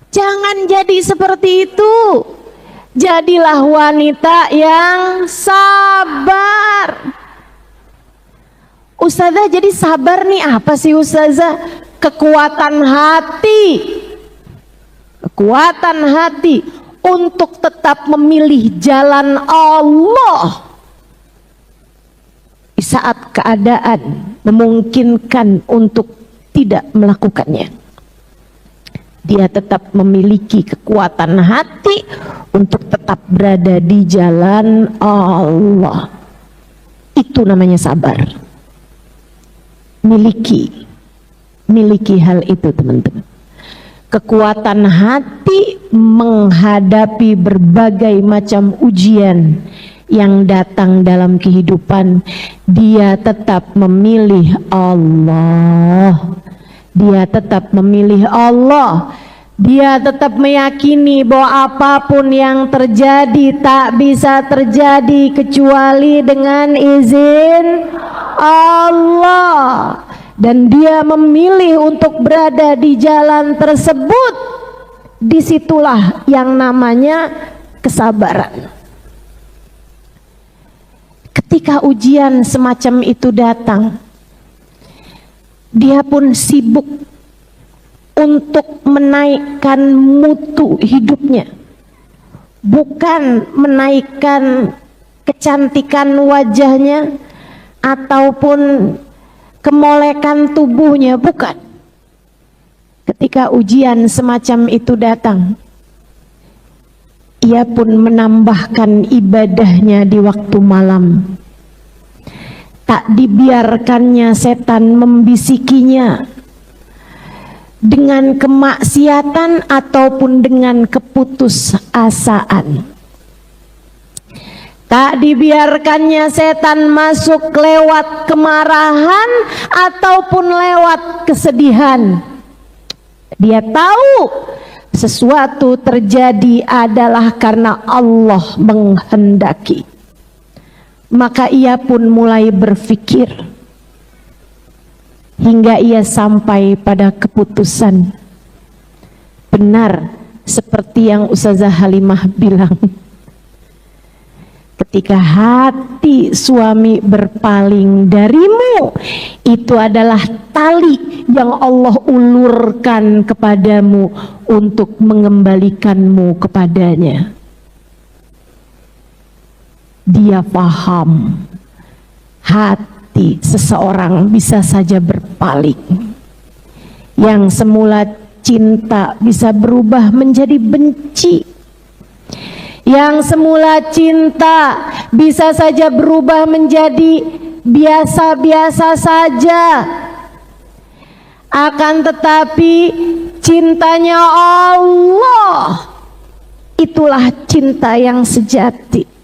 [SPEAKER 1] Jangan jadi seperti itu. Jadilah wanita yang sabar. Ustazah, jadi sabar nih apa sih Ustazah? Kekuatan hati. Kekuatan hati untuk tetap memilih jalan Allah di saat keadaan memungkinkan untuk tidak melakukannya. Dia tetap memiliki kekuatan hati untuk tetap berada di jalan Allah. Itu namanya sabar. Miliki hal itu, teman-teman. Kekuatan hati menghadapi berbagai macam ujian yang datang dalam kehidupan. Dia tetap memilih Allah. Dia tetap memilih Allah. Dia tetap meyakini bahwa apapun yang terjadi tak bisa terjadi kecuali dengan izin Allah. dan dia memilih untuk berada di jalan tersebut, disitulah yang namanya kesabaran. Ketika ujian semacam itu datang, dia pun sibuk untuk menaikkan mutu hidupnya, bukan menaikkan kecantikan wajahnya ataupun kemolekan tubuhnya, bukan. Ketika ujian semacam itu datang, ia pun menambahkan ibadahnya di waktu malam. Tak dibiarkannya setan membisikinya dengan kemaksiatan ataupun dengan keputusasaan. Tak dibiarkannya setan masuk lewat kemarahan ataupun lewat kesedihan. Dia tahu sesuatu terjadi adalah karena Allah menghendaki. Maka ia pun mulai berpikir hingga ia sampai pada keputusan. Benar seperti yang Ustazah Halimah bilang, ketika hati suami berpaling darimu, itu adalah tali yang Allah ulurkan kepadamu untuk mengembalikanmu kepadanya. Dia paham hati seseorang bisa saja berpaling. Yang semula cinta bisa berubah menjadi benci. Yang semula cinta bisa saja berubah menjadi biasa-biasa saja. Akan tetapi cintanya Allah, itulah cinta yang sejati.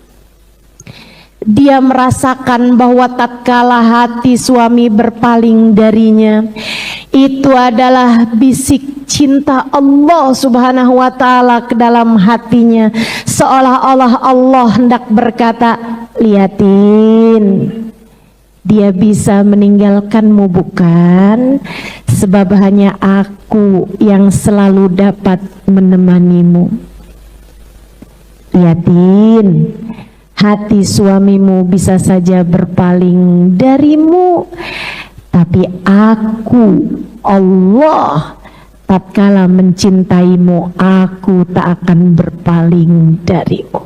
[SPEAKER 1] Dia merasakan bahwa tatkala hati suami berpaling darinya, itu adalah bisik cinta Allah Subhanahu wa ta'ala ke dalam hatinya, seolah-olah Allah hendak berkata, lihatin, dia bisa meninggalkanmu bukan? Sebab hanya aku yang selalu dapat menemanimu. Lihatin, hati suamimu bisa saja berpaling darimu, tapi aku, Allah, tatkala mencintaimu, aku tak akan berpaling darimu.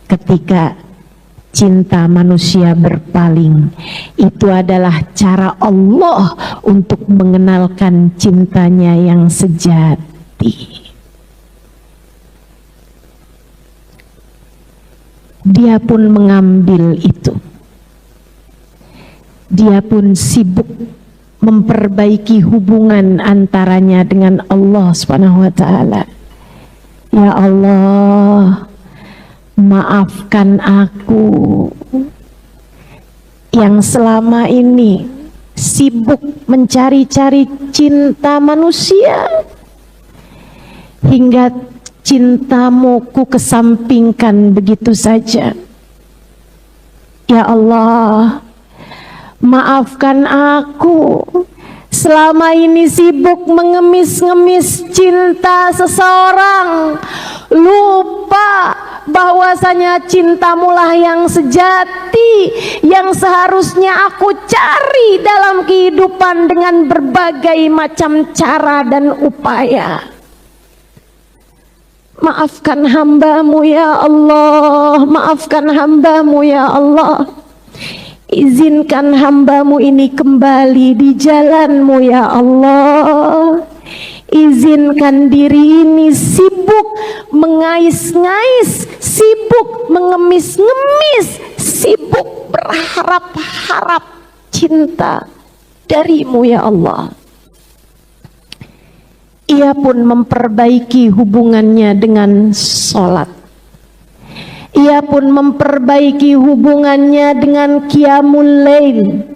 [SPEAKER 1] Ketika cinta manusia berpaling, itu adalah cara Allah untuk mengenalkan cintanya yang sejati. Dia pun mengambil itu. Dia pun sibuk memperbaiki hubungan antaranya dengan Allah Subhanahu wa ta'ala. Ya Allah, maafkan aku yang selama ini sibuk mencari-cari cinta manusia, hingga cintamu ku kesampingkan begitu saja. Ya Allah, maafkan aku selama ini sibuk mengemis-ngemis cinta seseorang, lupa bahwasanya cintamulah yang sejati, yang seharusnya aku cari dalam kehidupan dengan berbagai macam cara dan upaya. Maafkan hambamu ya Allah, maafkan hambamu ya Allah. Izinkan hambamu ini kembali di jalanmu ya Allah. Izinkan diri ini sibuk mengais-ngais, sibuk mengemis-ngemis, sibuk berharap-harap cinta darimu ya Allah. Ia pun memperbaiki hubungannya dengan sholat. Ia pun memperbaiki hubungannya dengan qiyamul lail.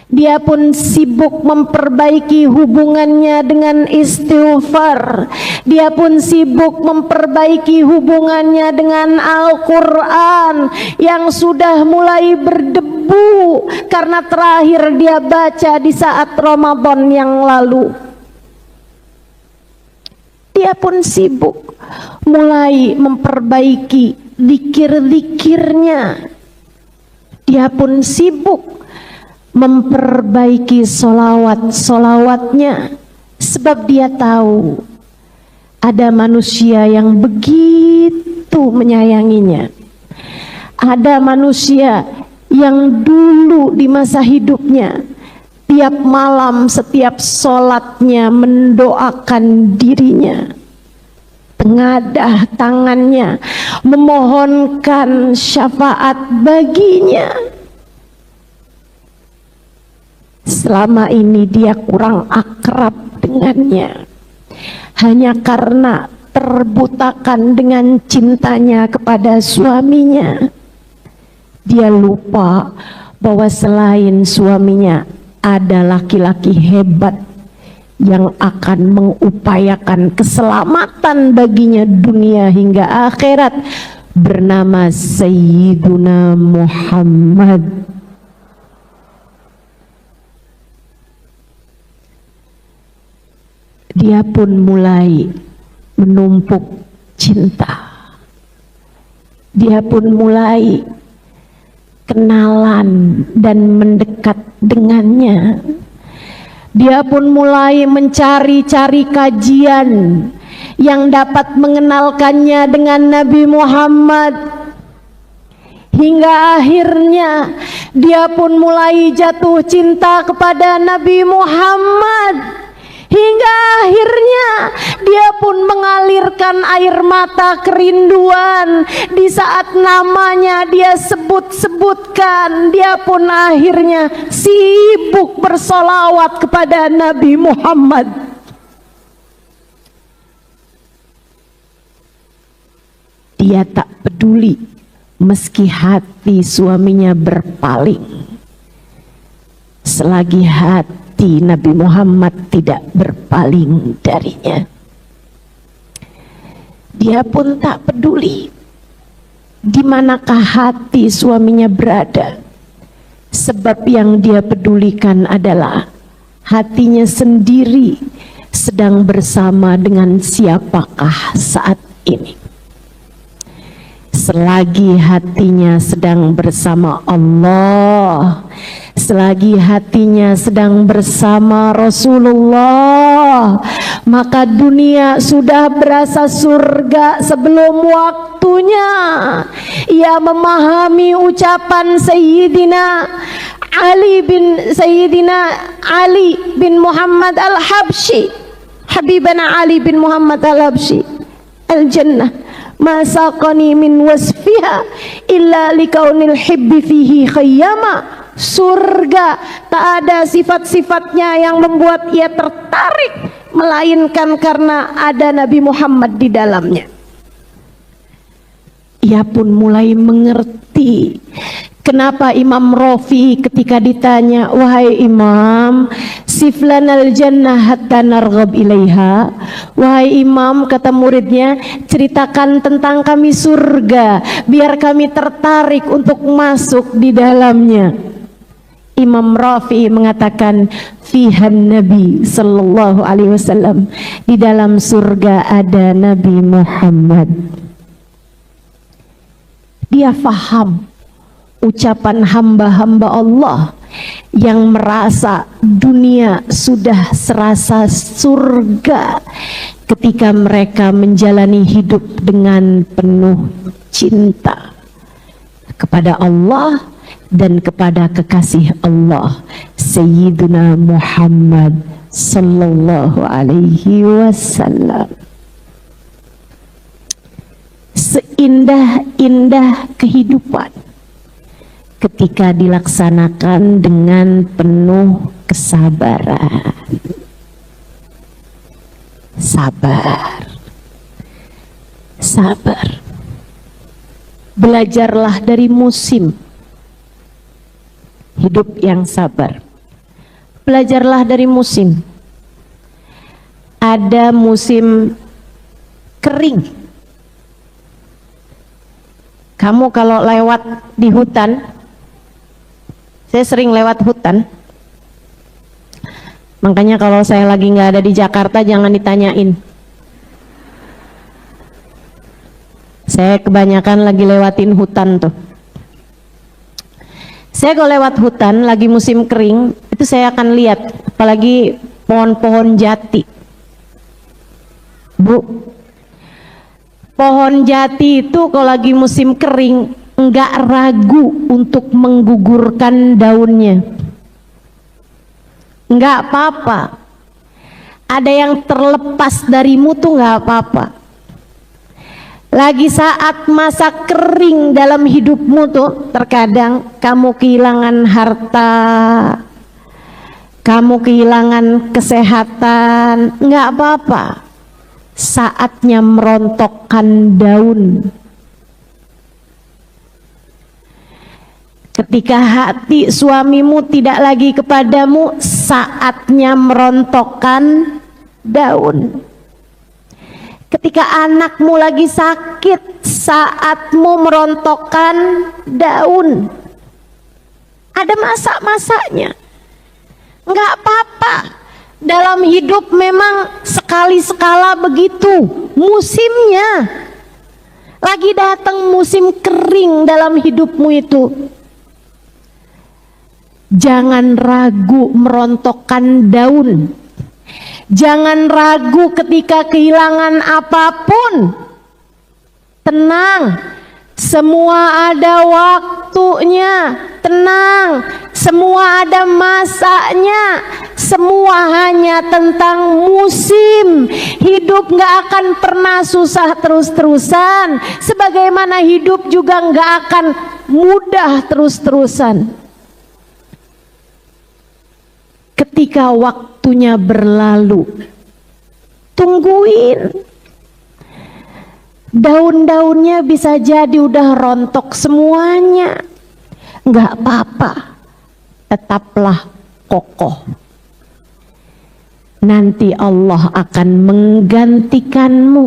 [SPEAKER 1] Dia pun sibuk memperbaiki hubungannya dengan istighfar. Dia pun sibuk memperbaiki hubungannya dengan Al-Quran yang sudah mulai berdebu karena terakhir dia baca di saat Ramadan yang lalu. Dia pun sibuk mulai memperbaiki zikir-zikirnya. Dia pun sibuk memperbaiki solawat-solawatnya, sebab dia tahu ada manusia yang begitu menyayanginya. Ada manusia yang dulu di masa hidupnya tiap malam setiap sholatnya mendoakan dirinya, tengadah tangannya memohonkan syafaat baginya. Selama ini dia kurang akrab dengannya, hanya karena terbutakan dengan cintanya kepada suaminya. Dia lupa bahwa selain suaminya ada laki-laki hebat yang akan mengupayakan keselamatan baginya dunia hingga akhirat, bernama Sayyiduna Muhammad. Dia pun mulai menumpuk cinta. Dia pun mulai kenalan dan mendekat dengannya. Dia pun mulai mencari-cari kajian yang dapat mengenalkannya dengan Nabi Muhammad. Hingga akhirnya dia pun mulai jatuh cinta kepada Nabi Muhammad. Hingga akhirnya dia pun mengalirkan air mata kerinduan di saat namanya dia sebut-sebutkan. Dia pun akhirnya sibuk bersolawat kepada Nabi Muhammad. Dia tak peduli meski hati suaminya berpaling, selagi hati Nabi Muhammad tidak berpaling darinya. Dia pun tak peduli di manakah hati suaminya berada, sebab yang dia pedulikan adalah hatinya sendiri sedang bersama dengan siapakah saat ini. Selagi hatinya sedang bersama Allah, selagi hatinya sedang bersama Rasulullah, maka dunia sudah berasa surga sebelum waktunya. Ia memahami ucapan Sayyidina Ali bin Muhammad Al-Habsyi, Habibana Ali bin Muhammad Al-Habsyi, Al-Jannah ma saqani min wasfiha illa likaunil hibbi fihi khayyama. Surga tak ada sifat-sifatnya yang membuat ia tertarik, melainkan karena ada Nabi Muhammad di dalamnya. Ia pun mulai mengerti kenapa Imam Rafi'i ketika ditanya, wahai Imam, siflanal jannah hatta narghab ilaiha. Wahai Imam, kata muridnya, ceritakan tentang kami surga biar kami tertarik untuk masuk di dalamnya. Imam Rafi'i mengatakan, fihan Nabi sallallahu alaihi wasallam, di dalam surga ada Nabi Muhammad. Dia faham ucapan hamba-hamba Allah yang merasa dunia sudah serasa surga ketika mereka menjalani hidup dengan penuh cinta kepada Allah dan kepada kekasih Allah Sayyiduna Muhammad sallallahu alaihi wasallam. Seindah-indah kehidupan ketika dilaksanakan dengan penuh kesabaran. Sabar. Belajarlah dari musim hidup yang sabar. belajarlah dari musim. Ada musim kering. Kamu kalau lewat di hutan, saya sering lewat hutan, makanya kalau saya lagi nggak ada di Jakarta jangan ditanyain. Saya kebanyakan lagi lewatin hutan tuh. Saya kalau lewat hutan lagi musim kering, itu saya akan lihat, apalagi pohon-pohon jati. Bu, pohon jati itu kalau lagi musim kering enggak ragu untuk menggugurkan daunnya. Enggak apa-apa. Ada yang terlepas darimu tuh enggak apa-apa. Lagi saat masa kering dalam hidupmu tuh, terkadang kamu kehilangan harta, kamu kehilangan kesehatan, enggak apa-apa. Saatnya merontokkan daun. Ketika hati suamimu tidak lagi kepadamu, saatnya merontokkan daun. Ketika anakmu lagi sakit, saatmu merontokkan daun. Ada masa-masanya. Enggak apa-apa. Dalam hidup memang sekali-sekala begitu musimnya. Lagi datang musim kering dalam hidupmu itu. Jangan ragu merontokkan daun. Jangan ragu ketika kehilangan apapun. Tenang, semua ada waktunya. Tenang, semua ada masanya. Semua hanya tentang musim. Hidup gak akan pernah susah terus-terusan, sebagaimana hidup juga gak akan mudah terus-terusan. Ketika waktunya berlalu, tungguin. Daun-daunnya bisa jadi udah rontok semuanya. Enggak apa-apa, tetaplah kokoh. Nanti Allah akan menggantikanmu.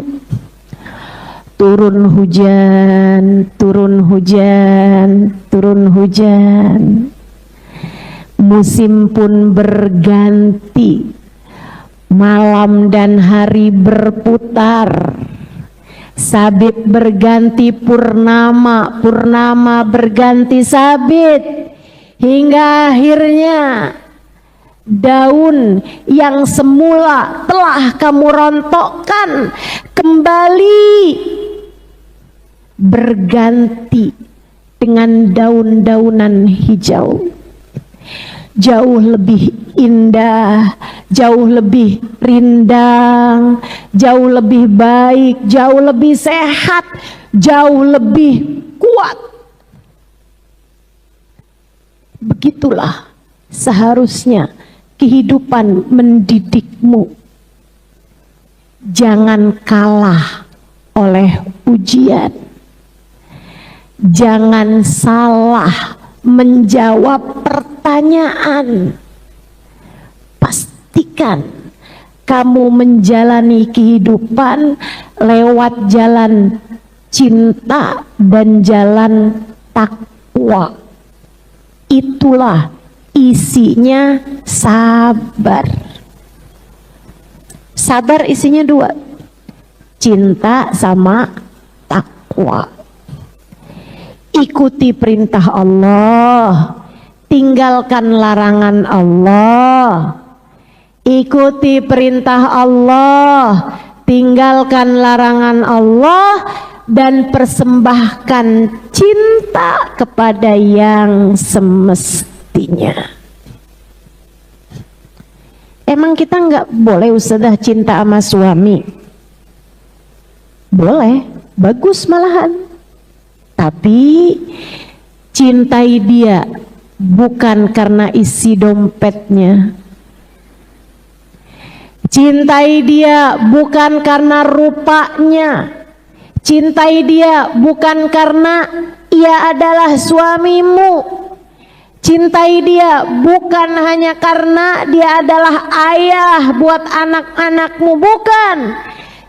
[SPEAKER 1] Turun hujan, turun hujan, turun hujan. Musim pun berganti, malam dan hari berputar, sabit berganti purnama, purnama berganti sabit, hingga akhirnya daun yang semula telah kamu rontokkan kembali berganti dengan daun-daunan hijau. Jauh lebih indah, jauh lebih rindang, jauh lebih baik, jauh lebih sehat, jauh lebih kuat. Begitulah seharusnya kehidupan mendidikmu. Jangan kalah oleh ujian. Jangan salah menjawab pertanyaan. Pastikan kamu menjalani kehidupan lewat jalan cinta dan jalan takwa. Itulah isinya sabar. Sabar isinya dua, cinta sama takwa. Ikuti perintah Allah, tinggalkan larangan Allah. Ikuti perintah Allah, tinggalkan larangan Allah, dan persembahkan cinta kepada yang semestinya. Emang kita nggak boleh Ustazah cinta sama suami? Boleh, bagus malahan. Tapi cintai dia bukan karena isi dompetnya. Cintai dia bukan karena rupanya. Cintai dia bukan karena ia adalah suamimu. Cintai dia bukan hanya karena dia adalah ayah buat anak-anakmu, bukan.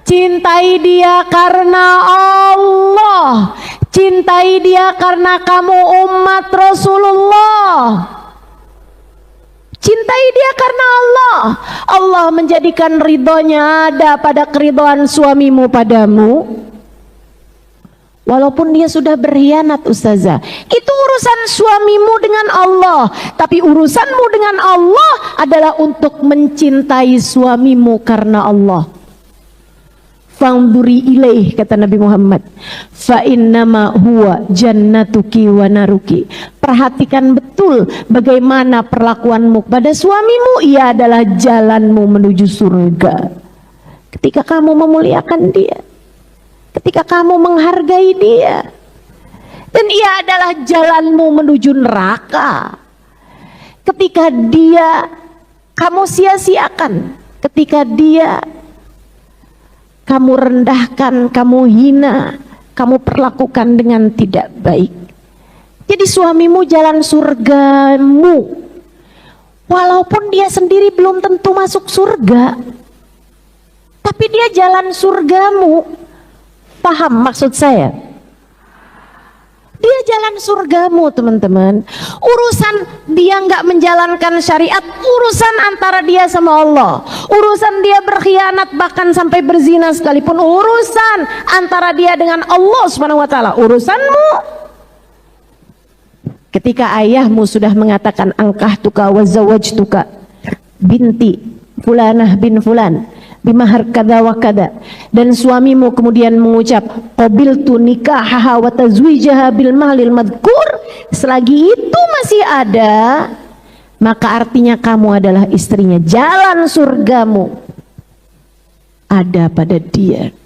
[SPEAKER 1] Cintai dia karena Allah. Cintai dia karena kamu umat Rasulullah. Cintai dia karena Allah. Allah menjadikan ridhonya ada pada keridhaan suamimu padamu. Walaupun dia sudah berkhianat, ustazah, itu urusan suamimu dengan Allah. Tapi urusanmu dengan Allah adalah untuk mencintai suamimu karena Allah. Fangduri ilaih, kata Nabi Muhammad, fa innama huwa jannatuki wa naruki. Perhatikan betul bagaimana perlakuanmu kepada suamimu, ia adalah jalanmu menuju surga. Ketika kamu memuliakan dia, ketika kamu menghargai dia, dan ia adalah jalanmu menuju neraka. Ketika dia kamu sia-siakan, ketika dia kamu rendahkan, kamu hina, kamu perlakukan dengan tidak baik. Jadi suamimu jalan surgamu, walaupun dia sendiri belum tentu masuk surga, tapi dia jalan surgamu. Paham maksud saya? Dia jalan surgamu, teman-teman. Urusan dia nggak menjalankan syariat, urusan antara dia sama Allah. Urusan dia berkhianat bahkan sampai berzina sekalipun, urusan antara dia dengan Allah Subhanahu wa taala. Urusanmu. Ketika ayahmu sudah mengatakan angkahtuka wa zawajtuka binti fulanah bin fulan bimahar kada wa kada, dan suamimu kemudian mengucap qabiltu nikahaha wa tazwijaha bil mahlil madkur, selagi itu masih ada, maka artinya kamu adalah istrinya. Jalan surgamu ada pada dia.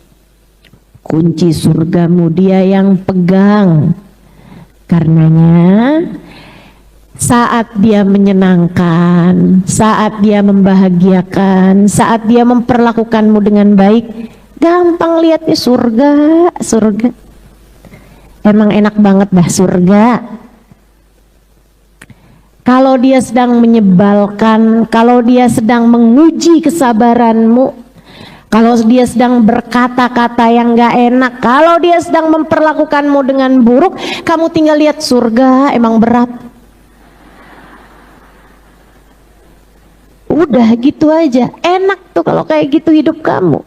[SPEAKER 1] Kunci surgamu dia yang pegang. Karenanya saat dia menyenangkan, saat dia membahagiakan, saat dia memperlakukanmu dengan baik, gampang lihatnya surga, surga. Emang enak banget dah surga. Kalau dia sedang menyebalkan, kalau dia sedang menguji kesabaranmu, kalau dia sedang berkata-kata yang gak enak, kalau dia sedang memperlakukanmu dengan buruk, kamu tinggal lihat surga, emang berat. Udah gitu aja, enak tuh kalau kayak gitu hidup kamu.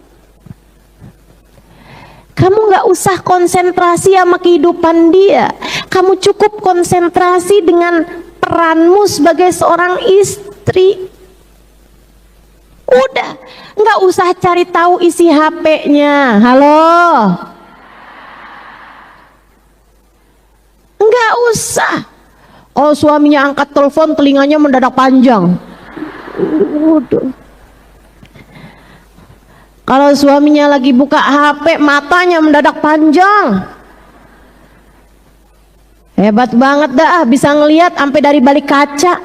[SPEAKER 1] Kamu gak usah konsentrasi sama kehidupan dia. Kamu cukup konsentrasi dengan peranmu sebagai seorang istri. Udah, gak usah cari tahu isi HP-nya. Halo? Gak usah. Oh, suaminya angkat telepon, telinganya mendadak panjang. Waduh. Kalau suaminya lagi buka HP, matanya mendadak panjang. Hebat banget dah, bisa ngelihat sampai dari balik kaca.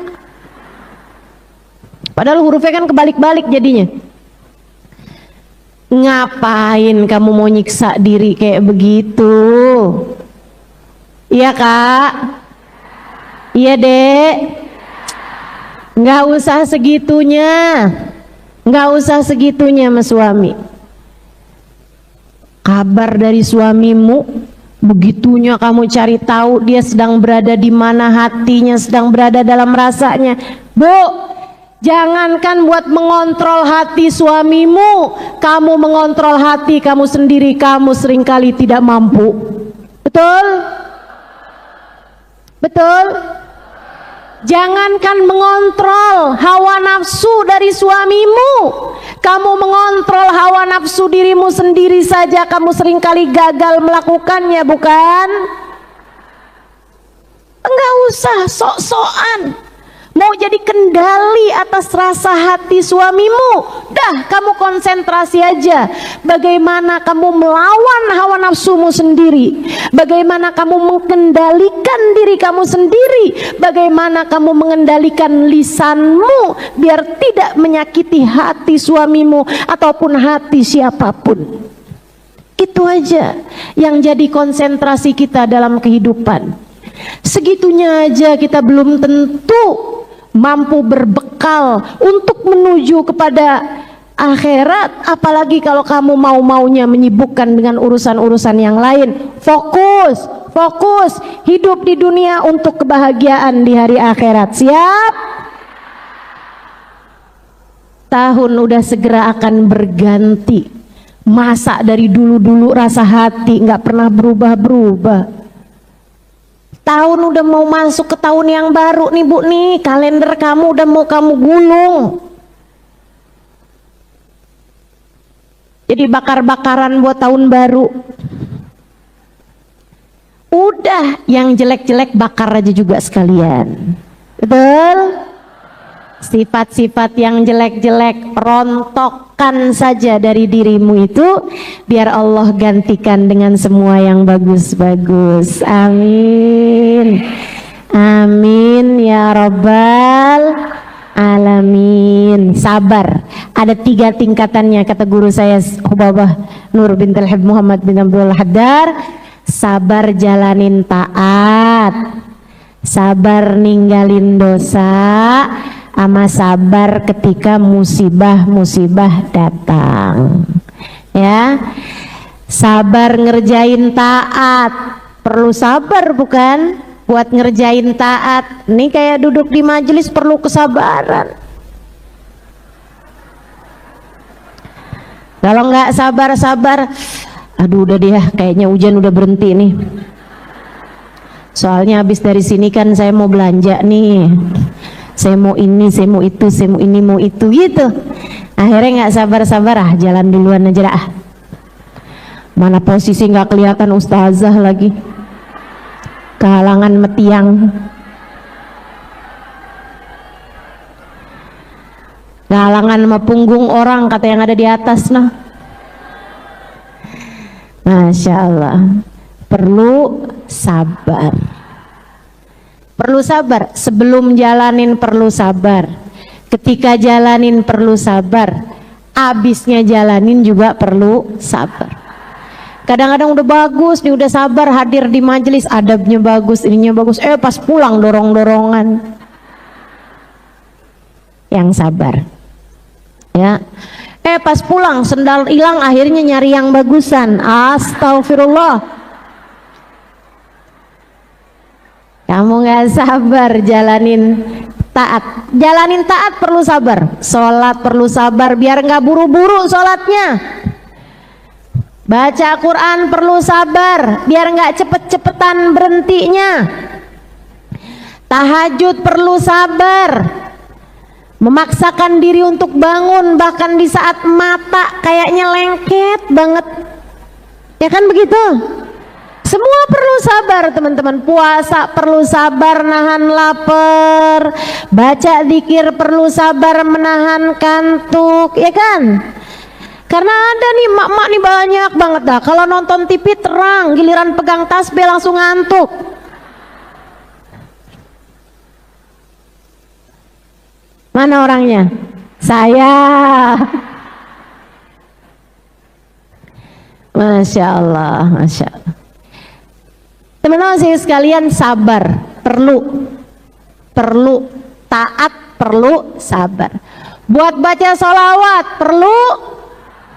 [SPEAKER 1] Padahal hurufnya kan kebalik-balik jadinya. Ngapain kamu mau nyiksa diri kayak begitu? Iya kak? Iya dek? Nggak usah segitunya, nggak usah segitunya mas suami. Kabar dari suamimu, begitunya kamu cari tahu dia sedang berada di mana, hatinya sedang berada dalam rasanya. Bu, jangankan buat mengontrol hati suamimu, kamu mengontrol hati kamu sendiri, kamu seringkali tidak mampu. Betul? Betul? Jangankan mengontrol hawa nafsu dari suamimu, kamu mengontrol hawa nafsu dirimu sendiri saja kamu seringkali gagal melakukannya, bukan? Enggak usah sok-sokan mau jadi kendali atas rasa hati suamimu. Dah, kamu konsentrasi aja bagaimana kamu melawan hawa nafsumu sendiri, bagaimana kamu mengendalikan diri kamu sendiri, bagaimana kamu mengendalikan lisanmu biar tidak menyakiti hati suamimu ataupun hati siapapun. Itu aja yang jadi konsentrasi kita dalam kehidupan. Segitunya aja kita belum tentu mampu berbekal untuk menuju kepada akhirat, apalagi kalau kamu mau-maunya menyibukkan dengan urusan-urusan yang lain. Fokus hidup di dunia untuk kebahagiaan di hari akhirat. Siap? Tahun udah segera akan berganti. Masa dari dulu-dulu rasa hati nggak pernah berubah-berubah. Tahun udah mau masuk ke tahun yang baru nih Bu nih, kalender kamu udah mau kamu gulung. Jadi bakar-bakaran buat tahun baru. Udah, yang jelek-jelek bakar aja juga sekalian. Betul? Sifat-sifat yang jelek-jelek rontokkan saja dari dirimu itu, biar Allah gantikan dengan semua yang bagus-bagus. Amin. Amin ya rabbal alamin. Sabar, ada 3 tingkatannya kata guru saya Hubabah Nur bintul Habib Muhammad bin Abdul Haddar. Sabar jalanin taat, sabar ninggalin dosa, sama sabar ketika musibah-musibah datang. Ya, sabar ngerjain taat, perlu sabar bukan? Buat ngerjain taat, nih kayak duduk di majelis perlu kesabaran. Kalau nggak sabar-sabar, aduh udah deh, kayaknya hujan udah berhenti nih. Soalnya habis dari sini kan saya mau belanja nih. Saya mau ini, saya mau itu, saya mau ini, mau itu gitu. Akhirnya nggak sabar-sabar, jalan duluan aja dah. Mana posisi nggak kelihatan ustazah lagi, kehalangan metiang. Kehalangan sama punggung orang kata yang ada di atas nah. Masya Allah, perlu sabar. Perlu sabar, sebelum jalanin perlu sabar, ketika jalanin perlu sabar, abisnya jalanin juga perlu sabar. Kadang-kadang udah bagus nih, udah sabar hadir di majelis, adabnya bagus, ininya bagus, pas pulang dorong-dorongan. Yang sabar ya, pas pulang sendal hilang, akhirnya nyari yang bagusan. Astagfirullah. Kamu gak sabar jalanin taat. Jalanin taat perlu sabar. Sholat perlu sabar biar gak buru-buru sholatnya. Baca Quran perlu sabar biar gak cepet-cepetan berhentinya. Tahajud perlu sabar. Memaksakan diri untuk bangun bahkan di saat mata kayaknya lengket banget. Ya kan begitu? Semua perlu sabar teman-teman. Puasa perlu sabar nahan lapar, baca zikir perlu sabar menahan kantuk, ya kan? Karena ada nih mak-mak nih banyak banget dah, kalau nonton TV terang, giliran pegang tasbih langsung ngantuk. Mana orangnya? Saya. Masya Allah, Masya Allah. Teman-teman saya sekalian, sabar perlu taat perlu sabar. Buat baca sholawat perlu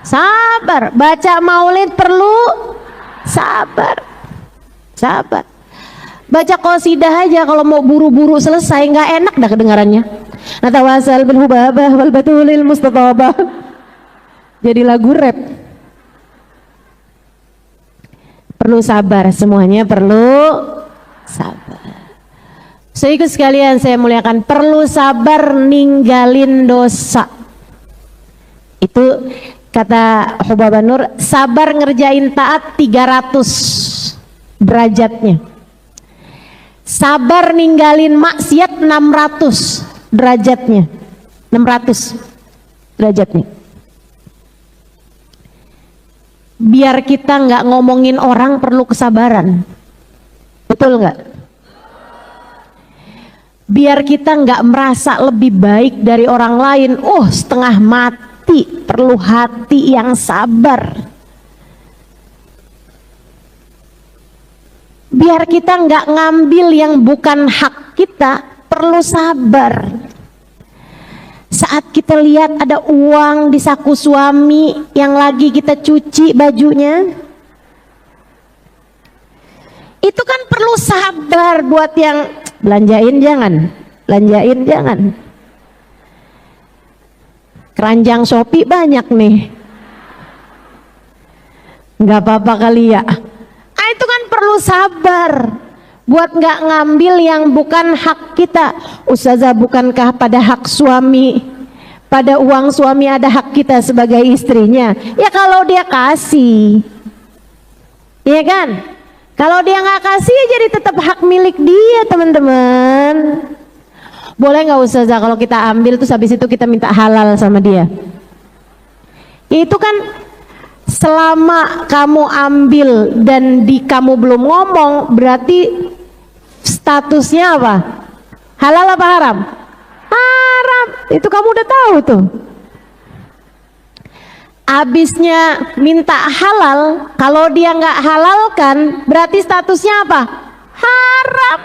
[SPEAKER 1] sabar, baca maulid perlu sabar. Baca qasidah aja kalau mau buru-buru selesai nggak enak dah kedengarannya. Natawasal bil hubabah wal batulil mustatabah. Jadi lagu rap. Perlu sabar, semuanya perlu sabar. Saudaraku sekalian saya muliakan, perlu sabar ninggalin dosa. Itu kata Hubabah Nur, sabar ngerjain taat 300 derajatnya. Sabar ninggalin maksiat 600 derajatnya. 600 derajatnya. Biar kita nggak ngomongin orang perlu kesabaran, betul nggak? Biar kita nggak merasa lebih baik dari orang lain, setengah mati, perlu hati yang sabar. Biar kita nggak ngambil yang bukan hak kita, perlu sabar. Saat kita lihat ada uang di saku suami yang lagi kita cuci bajunya, itu kan perlu sabar. Buat yang belanjain jangan. Keranjang Shopee banyak nih, nggak apa-apa kali ya. Itu kan perlu sabar buat nggak ngambil yang bukan hak kita. Ustazah, bukankah pada hak suami, pada uang suami ada hak kita sebagai istrinya? Ya kalau dia kasih, iya kan? Kalau dia nggak kasih ya jadi tetap hak milik dia, teman-teman. Boleh nggak Ustazah kalau kita ambil terus habis itu kita minta halal sama dia? Ya itu kan selama kamu ambil dan kamu belum ngomong, berarti statusnya apa? Halal apa haram? Haram. Itu kamu udah tahu tuh. Abisnya minta halal, kalau dia nggak halalkan, berarti statusnya apa? Haram.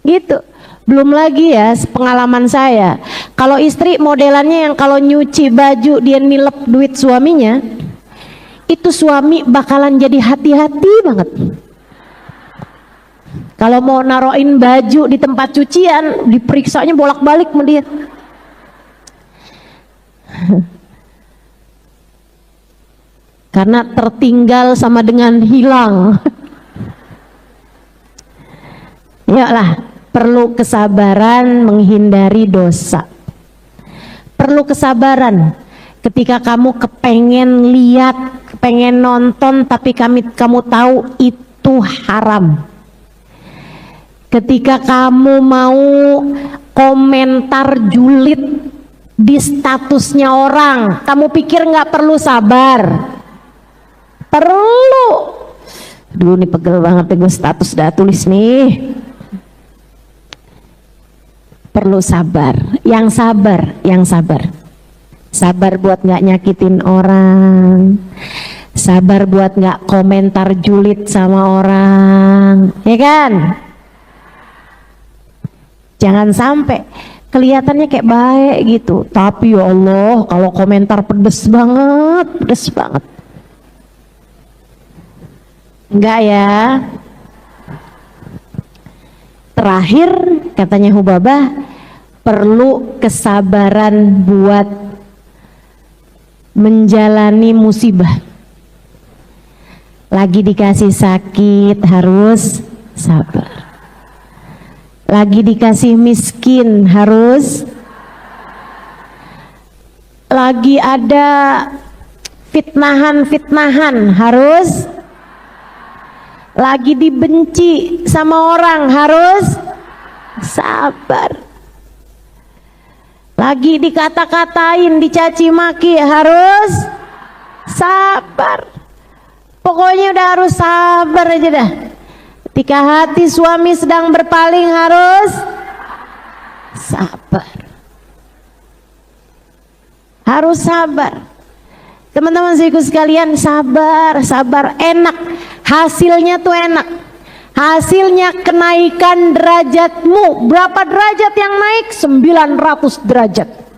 [SPEAKER 1] Gitu. Belum lagi ya pengalaman saya, kalau istri modelannya yang kalau nyuci baju dia nilep duit suaminya, itu suami bakalan jadi hati-hati banget. Kalau mau naroin baju di tempat cucian, diperiksanya bolak-balik sama dia. Karena tertinggal sama dengan hilang. Iyalah, perlu kesabaran menghindari dosa. Perlu kesabaran ketika kamu kepengen lihat, kepengen nonton, tapi kamu tahu itu haram. Ketika kamu mau komentar julid di statusnya orang, kamu pikir nggak perlu sabar? Perlu. Dulu nih pegel banget gue status dah tulis nih. Perlu sabar, yang sabar. Sabar buat nggak nyakitin orang, sabar buat nggak komentar julid sama orang, ya kan? Jangan sampai kelihatannya kayak baik gitu, tapi ya Allah kalau komentar pedes banget. Enggak ya. Terakhir katanya Hubabah, perlu kesabaran buat menjalani musibah. Lagi dikasih sakit harus sabar. Lagi dikasih miskin harus, lagi ada fitnahan harus, lagi dibenci sama orang harus sabar, lagi dikata-katain, dicaci maki harus sabar. Pokoknya udah harus sabar aja dah. Ketika hati suami sedang berpaling harus sabar. Harus sabar. Teman-teman saudaraku sekalian, sabar, enak. Hasilnya tuh enak. Hasilnya kenaikan derajatmu. Berapa derajat yang naik? 900 derajat.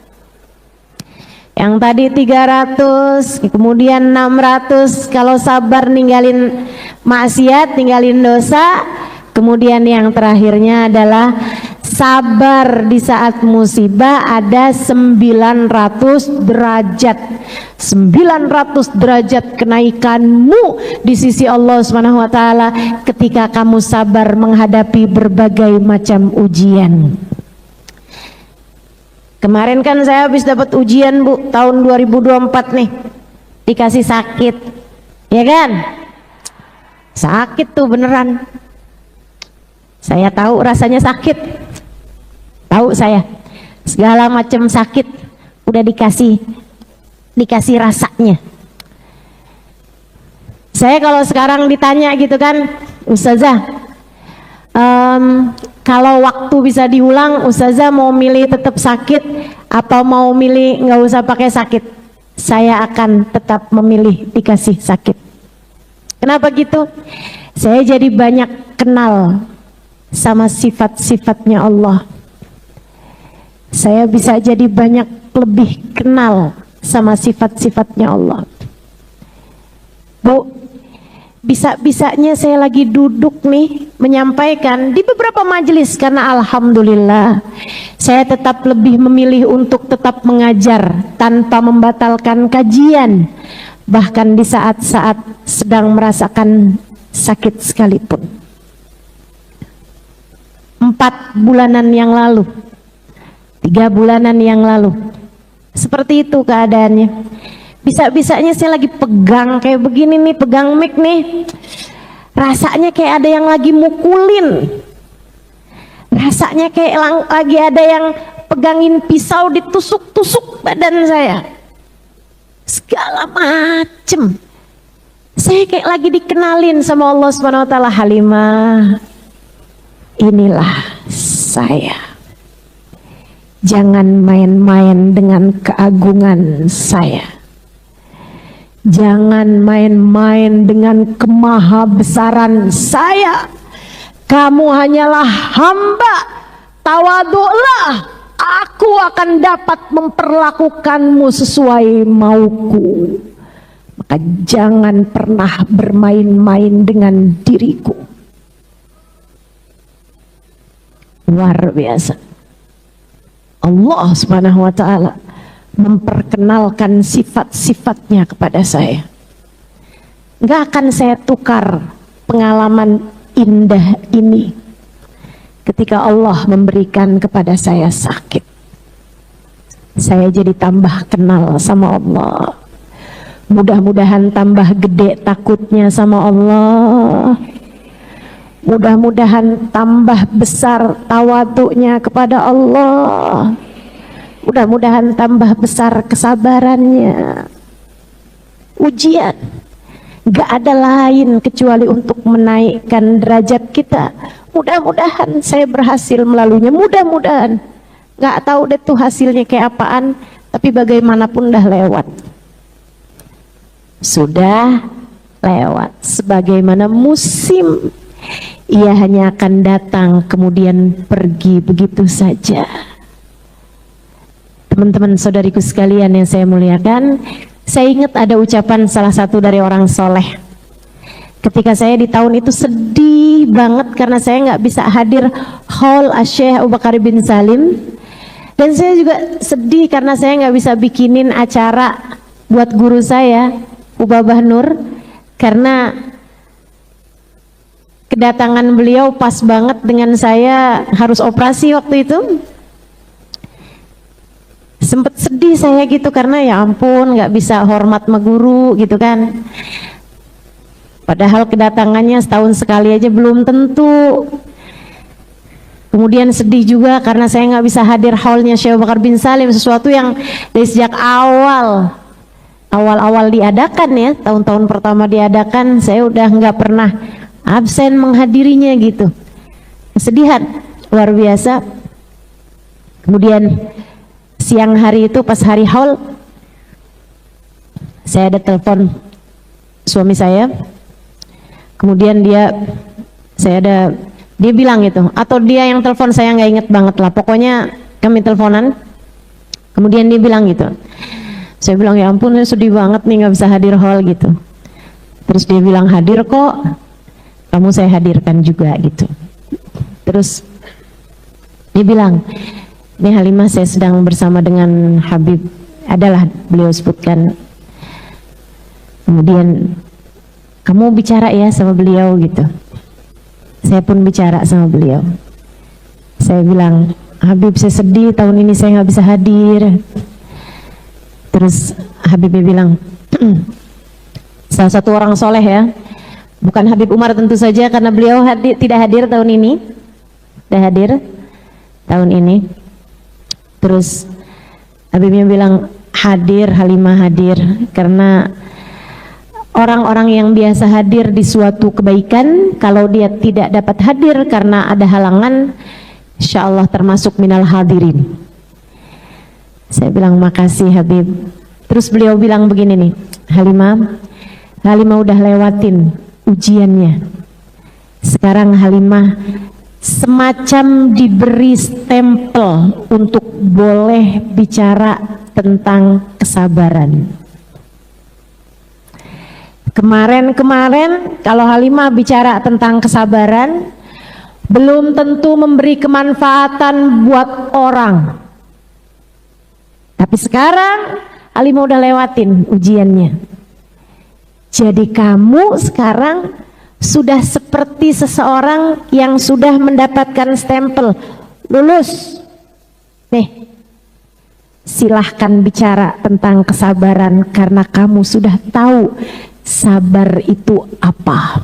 [SPEAKER 1] Yang tadi 300, kemudian 600 kalau sabar ninggalin maksiat, ninggalin dosa. Kemudian yang terakhirnya adalah sabar di saat musibah, ada 900 derajat. 900 derajat kenaikanmu di sisi Allah Subhanahu wa taala ketika kamu sabar menghadapi berbagai macam ujian. Kemarin kan saya habis dapat ujian Bu, tahun 2024 nih, dikasih sakit, ya kan? Sakit tuh beneran. Saya tahu rasanya sakit, tahu saya segala macam sakit udah dikasih rasanya. Saya kalau sekarang ditanya gitu kan, Ustazah, kalau waktu bisa diulang, Ustazah mau milih tetap sakit atau mau milih nggak usah pakai sakit? Saya akan tetap memilih dikasih sakit. Kenapa gitu? Saya jadi banyak kenal sama sifat-sifatnya Allah. Saya bisa jadi banyak lebih kenal sama sifat-sifatnya Allah. Bu, bisa-bisanya saya lagi duduk nih menyampaikan di beberapa majelis karena alhamdulillah saya tetap lebih memilih untuk tetap mengajar tanpa membatalkan kajian, bahkan di saat-saat sedang merasakan sakit sekalipun. 4 bulanan yang lalu, 3 bulanan yang lalu, seperti itu keadaannya. Bisa-bisanya saya lagi pegang kayak begini nih, pegang mic nih, rasanya kayak ada yang lagi mukulin, rasanya kayak lagi ada yang pegangin pisau ditusuk-tusuk badan saya, segala macem. Saya kayak lagi dikenalin sama Allah Subhanahu wa taala, Halimah, inilah saya. Jangan main-main dengan keagungan saya. Jangan main-main dengan kemahabesaran saya. Kamu hanyalah hamba, tawaduklah. Aku akan dapat memperlakukanmu sesuai mauku. Maka jangan pernah bermain-main dengan diriku. Luar biasa. Allah Subhanahu wa taala memperkenalkan sifat-sifatnya kepada saya. Gak akan saya tukar pengalaman indah ini ketika Allah memberikan kepada saya sakit. Saya jadi tambah kenal sama Allah. Mudah-mudahan tambah gede takutnya sama Allah. Mudah-mudahan tambah besar tawaduknya kepada Allah. Mudah-mudahan tambah besar kesabarannya. Ujian gak ada lain kecuali untuk menaikkan derajat kita. Mudah-mudahan saya berhasil melaluinya. Mudah-mudahan. Gak tahu deh tuh hasilnya kayak apaan, tapi bagaimanapun dah lewat. Sudah lewat. Sebagaimana musim, ia hanya akan datang kemudian pergi begitu saja. Teman-teman saudariku sekalian yang saya muliakan, saya ingat ada ucapan salah satu dari orang soleh. Ketika saya di tahun itu sedih banget karena saya nggak bisa hadir haul Syekh Abu Bakar bin Salim, dan saya juga sedih karena saya nggak bisa bikinin acara buat guru saya Ubabah Nur, karena kedatangan beliau pas banget dengan saya harus operasi waktu itu. Sempet sedih saya gitu karena ya ampun nggak bisa hormat sama guru gitu kan. Padahal kedatangannya setahun sekali aja belum tentu. Kemudian sedih juga karena saya nggak bisa hadir haulnya Syekh Abu Bakar bin Salim, sesuatu yang dari sejak awal diadakan ya, tahun-tahun pertama diadakan saya udah nggak pernah absen menghadirinya gitu. Kesedihan luar biasa. Kemudian siang hari itu pas hari haul, saya ada telepon suami saya. Kemudian dia bilang gitu, atau dia yang telepon, saya nggak inget banget lah. Pokoknya kami teleponan. Kemudian dia bilang gitu. Saya bilang ya ampun saya sedih banget nih nggak bisa hadir haul gitu. Terus dia bilang hadir kok, kamu saya hadirkan juga gitu. Terus dia bilang, ini Halimah saya sedang bersama dengan Habib, adalah beliau sebutkan. Kemudian kamu bicara ya sama beliau gitu. Saya pun bicara sama beliau. Saya bilang, Habib saya sedih tahun ini saya nggak bisa hadir. Terus Habibnya bilang, salah satu orang soleh ya, bukan Habib Umar tentu saja karena beliau tidak hadir tahun ini, tidak hadir tahun ini. Terus Habibnya bilang, hadir Halimah, hadir, karena orang-orang yang biasa hadir di suatu kebaikan, kalau dia tidak dapat hadir karena ada halangan, insya Allah termasuk minal hadirin. Saya bilang makasih Habib. Terus beliau bilang begini nih, Halimah udah lewatin ujiannya. Sekarang Halimah semacam diberi stempel untuk boleh bicara tentang kesabaran. Kemarin kalau Halimah bicara tentang kesabaran, belum tentu memberi kemanfaatan buat orang. Tapi sekarang Halimah udah lewatin ujiannya. Jadi kamu sekarang sudah seperti seseorang yang sudah mendapatkan stempel lulus. Nih, silahkan bicara tentang kesabaran karena kamu sudah tahu sabar itu apa.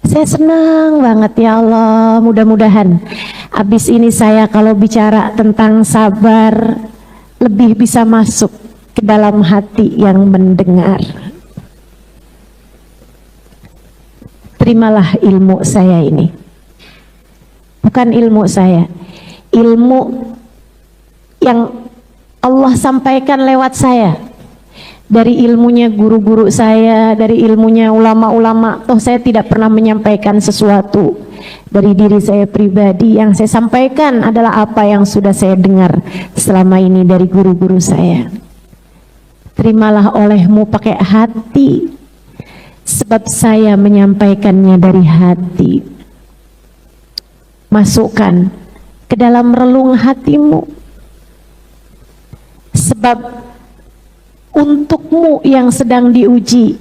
[SPEAKER 1] Saya senang banget ya Allah, mudah-mudahan abis ini saya kalau bicara tentang sabar lebih bisa masuk ke dalam hati yang mendengar. Terimalah ilmu saya ini. Bukan ilmu saya, ilmu yang Allah sampaikan lewat saya. Dari ilmunya guru-guru saya, dari ilmunya ulama-ulama. Toh saya tidak pernah menyampaikan sesuatu dari diri saya pribadi. Yang saya sampaikan adalah apa yang sudah saya dengar selama ini dari guru-guru saya. Terimalah olehmu pakai hati, sebab saya menyampaikannya dari hati. Masukkan ke dalam relung hatimu, sebab untukmu yang sedang diuji,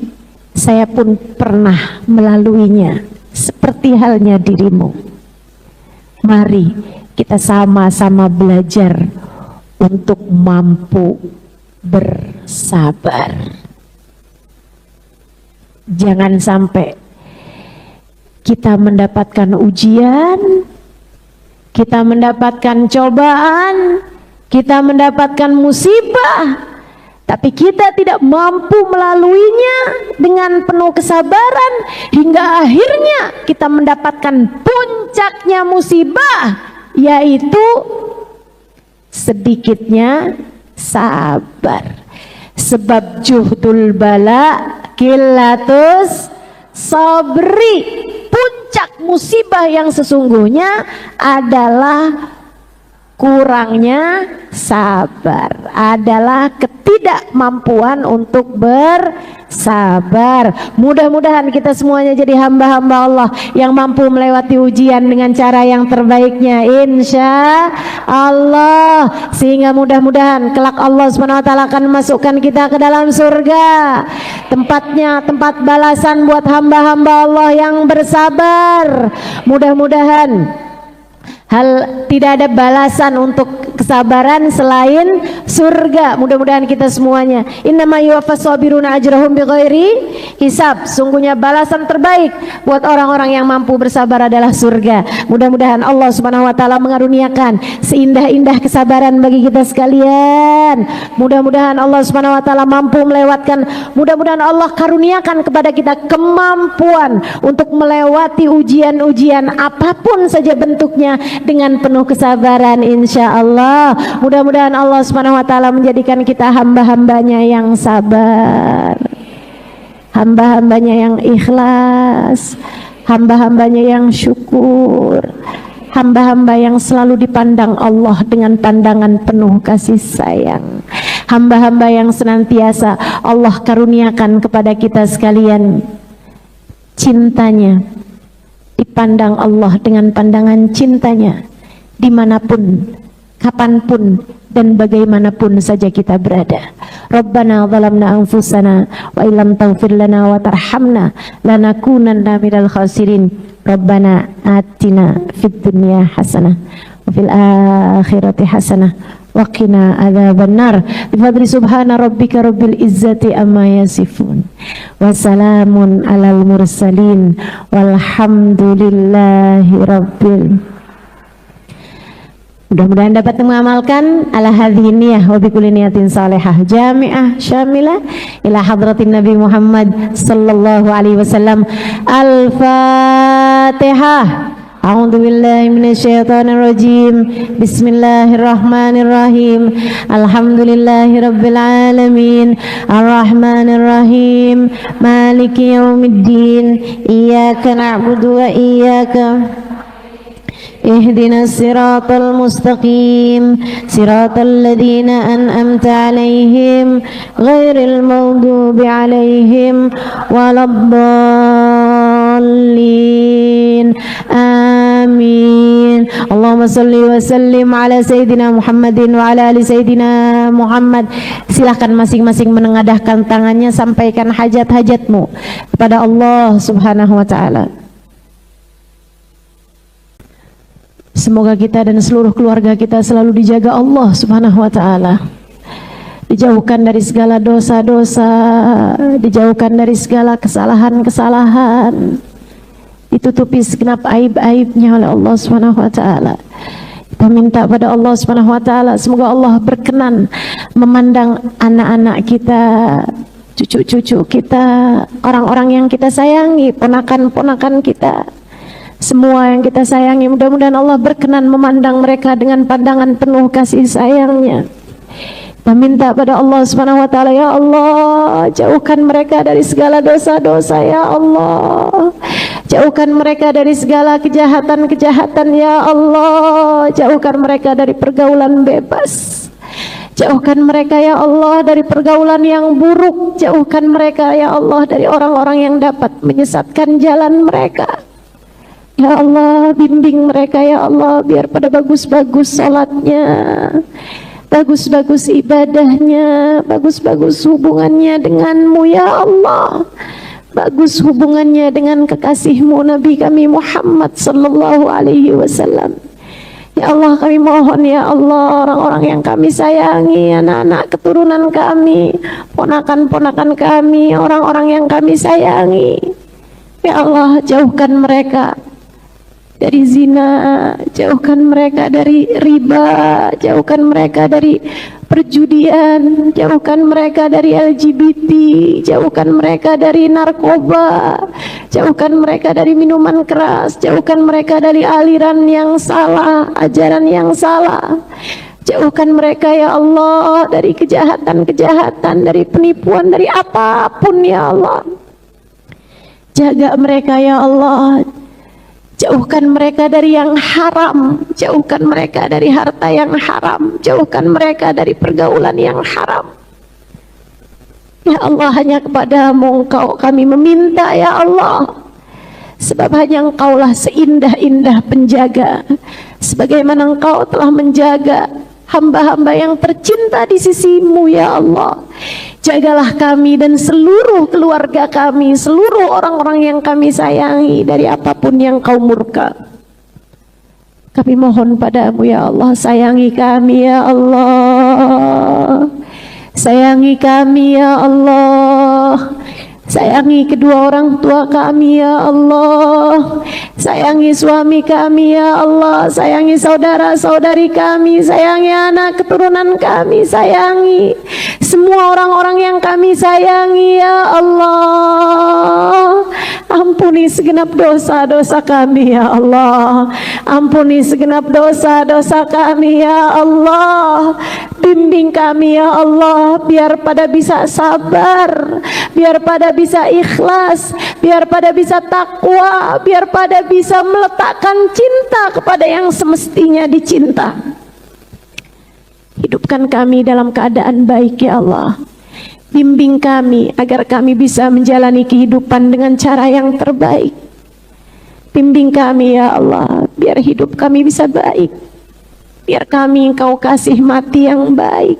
[SPEAKER 1] saya pun pernah melaluinya seperti halnya dirimu. Mari kita sama-sama belajar untuk mampu bersabar. Jangan sampai kita mendapatkan ujian, kita mendapatkan cobaan, kita mendapatkan musibah, tapi kita tidak mampu melaluinya dengan penuh kesabaran hingga akhirnya kita mendapatkan puncaknya musibah, yaitu sedikitnya sabar. Sebab juhdul bala kilatus sabri, puncak musibah yang sesungguhnya adalah kurangnya sabar, adalah ketidakmampuan untuk bersabar. Mudah-mudahan kita semuanya jadi hamba-hamba Allah yang mampu melewati ujian dengan cara yang terbaiknya, insya Allah, sehingga mudah-mudahan kelak Allah SWT akan memasukkan kita ke dalam surga, tempatnya tempat balasan buat hamba-hamba Allah yang bersabar. Mudah-mudahan tidak ada balasan untuk kesabaran selain surga. Mudah-mudahan kita semuanya, innama yuwaffas sabiruna ajrahum bighairi hisab, sungguhnya balasan terbaik buat orang-orang yang mampu bersabar adalah surga. Mudah-mudahan Allah Subhanahu wa taala mengaruniakan seindah-indah kesabaran bagi kita sekalian. Mudah-mudahan Allah Subhanahu wa taala mampu melewatkan, mudah-mudahan Allah karuniakan kepada kita kemampuan untuk melewati ujian-ujian apapun saja bentuknya dengan penuh kesabaran, insya Allah. Mudah-mudahan Allah Subhanahu wa taala menjadikan kita hamba-hambanya yang sabar, hamba-hambanya yang ikhlas, hamba-hambanya yang syukur, hamba-hamba yang selalu dipandang Allah dengan pandangan penuh kasih sayang, hamba-hamba yang senantiasa Allah karuniakan kepada kita sekalian cintanya, dipandang Allah dengan pandangan cintanya dimanapun, kapanpun, dan bagaimanapun saja kita berada. Rabbana zalamna anfusana wa illam taghfir lana wa tarhamna lanakunanna minal khasirin. Rabbana atina fid dunya hasanah wa fil akhirati hasanah wa qina adzabannar. Bifadli subhana rabbika rabbil izzati amma yasifun wa salamun alal mursalin walhamdulillahi rabbil. Mudah-mudahan dapat mengamalkan ala hadhihi niyah wa bi kulli niyatin salihah jami'ah syamilah ila hadratin Nabi Muhammad sallallahu alaihi wasallam. Al-Fatihah. A'udzu billahi minasyaitonir rajim. Bismillahirrahmanirrahim. Alhamdulillahi rabbil alamin. Arrahmanir rahim. Maliki yaumiddin. Iyyaka na'budu wa iyyaka اهدنا الصراط المستقيم صراط الذين أنعمت عليهم غير المغضوب عليهم ولا الضالين آمين اللهم صل وسلم على Sayyidina Muhammadin wa ala ali Sayyidina Muhammad. Silahkan masing-masing menengadahkan tangannya, sampaikan hajat-hajatmu kepada Allah Subhanahu wa ta'ala. Semoga kita dan seluruh keluarga kita selalu dijaga Allah Subhanahu wa ta'ala, dijauhkan dari segala dosa-dosa, dijauhkan dari segala kesalahan-kesalahan, ditutupi segenap aib-aibnya oleh Allah Subhanahu wa ta'ala. Kita minta pada Allah Subhanahu wa ta'ala, semoga Allah berkenan memandang anak-anak kita, cucu-cucu kita, orang-orang yang kita sayangi, ponakan-ponakan kita, semua yang kita sayangi. Mudah-mudahan Allah berkenan memandang mereka dengan pandangan penuh kasih sayangnya. Kita minta pada Allah Subhanahu wa ta'ala, ya Allah, jauhkan mereka dari segala dosa-dosa, ya Allah. Jauhkan mereka dari segala kejahatan-kejahatan, ya Allah. Jauhkan mereka dari pergaulan bebas. Jauhkan mereka, ya Allah, dari pergaulan yang buruk. Jauhkan mereka, ya Allah, dari orang-orang yang dapat menyesatkan jalan mereka. Ya Allah, bimbing mereka, ya Allah, biar pada bagus-bagus salatnya, bagus-bagus ibadahnya, bagus-bagus hubungannya denganmu, ya Allah, bagus hubungannya dengan kekasihmu Nabi kami Muhammad sallallahu alaihi wasallam. Ya Allah, kami mohon, ya Allah, orang-orang yang kami sayangi, anak-anak keturunan kami, ponakan-ponakan kami, orang-orang yang kami sayangi, ya Allah, jauhkan mereka dari zina, jauhkan mereka dari riba, jauhkan mereka dari perjudian, jauhkan mereka dari LGBT, jauhkan mereka dari narkoba, jauhkan mereka dari minuman keras, jauhkan mereka dari aliran yang salah, ajaran yang salah. Jauhkan mereka, ya Allah, dari kejahatan-kejahatan, dari penipuan, dari apapun, ya Allah. Jaga mereka, ya Allah. Jauhkan mereka dari yang haram, jauhkan mereka dari harta yang haram, jauhkan mereka dari pergaulan yang haram. Ya Allah, hanya kepadamu Engkau kami meminta, ya Allah. Sebab hanya Engkaulah seindah-indah penjaga, sebagaimana Engkau telah menjaga hamba-hamba yang tercinta di sisimu, ya Allah. Jagalah kami dan seluruh keluarga kami, seluruh orang-orang yang kami sayangi dari apapun yang Kau murka. Kami mohon padamu, ya Allah, sayangi kami, ya Allah. Sayangi kami, ya Allah. Sayangi kedua orang tua kami, ya Allah. Sayangi suami kami, ya Allah. Sayangi saudara-saudari kami, sayangi anak keturunan kami, sayangi semua orang-orang yang kami sayangi, ya Allah. Ampuni segenap dosa-dosa kami, ya Allah. Ampuni segenap dosa-dosa kami, ya Allah. Bimbing kami, ya Allah, biar pada bisa sabar, biar pada bisa ikhlas, biar pada bisa takwa, biar pada bisa meletakkan cinta kepada yang semestinya dicinta. Hidupkan kami dalam keadaan baik, ya Allah. Bimbing kami agar kami bisa menjalani kehidupan dengan cara yang terbaik. Bimbing kami, ya Allah, biar hidup kami bisa baik. Biar kami Engkau kasih mati yang baik.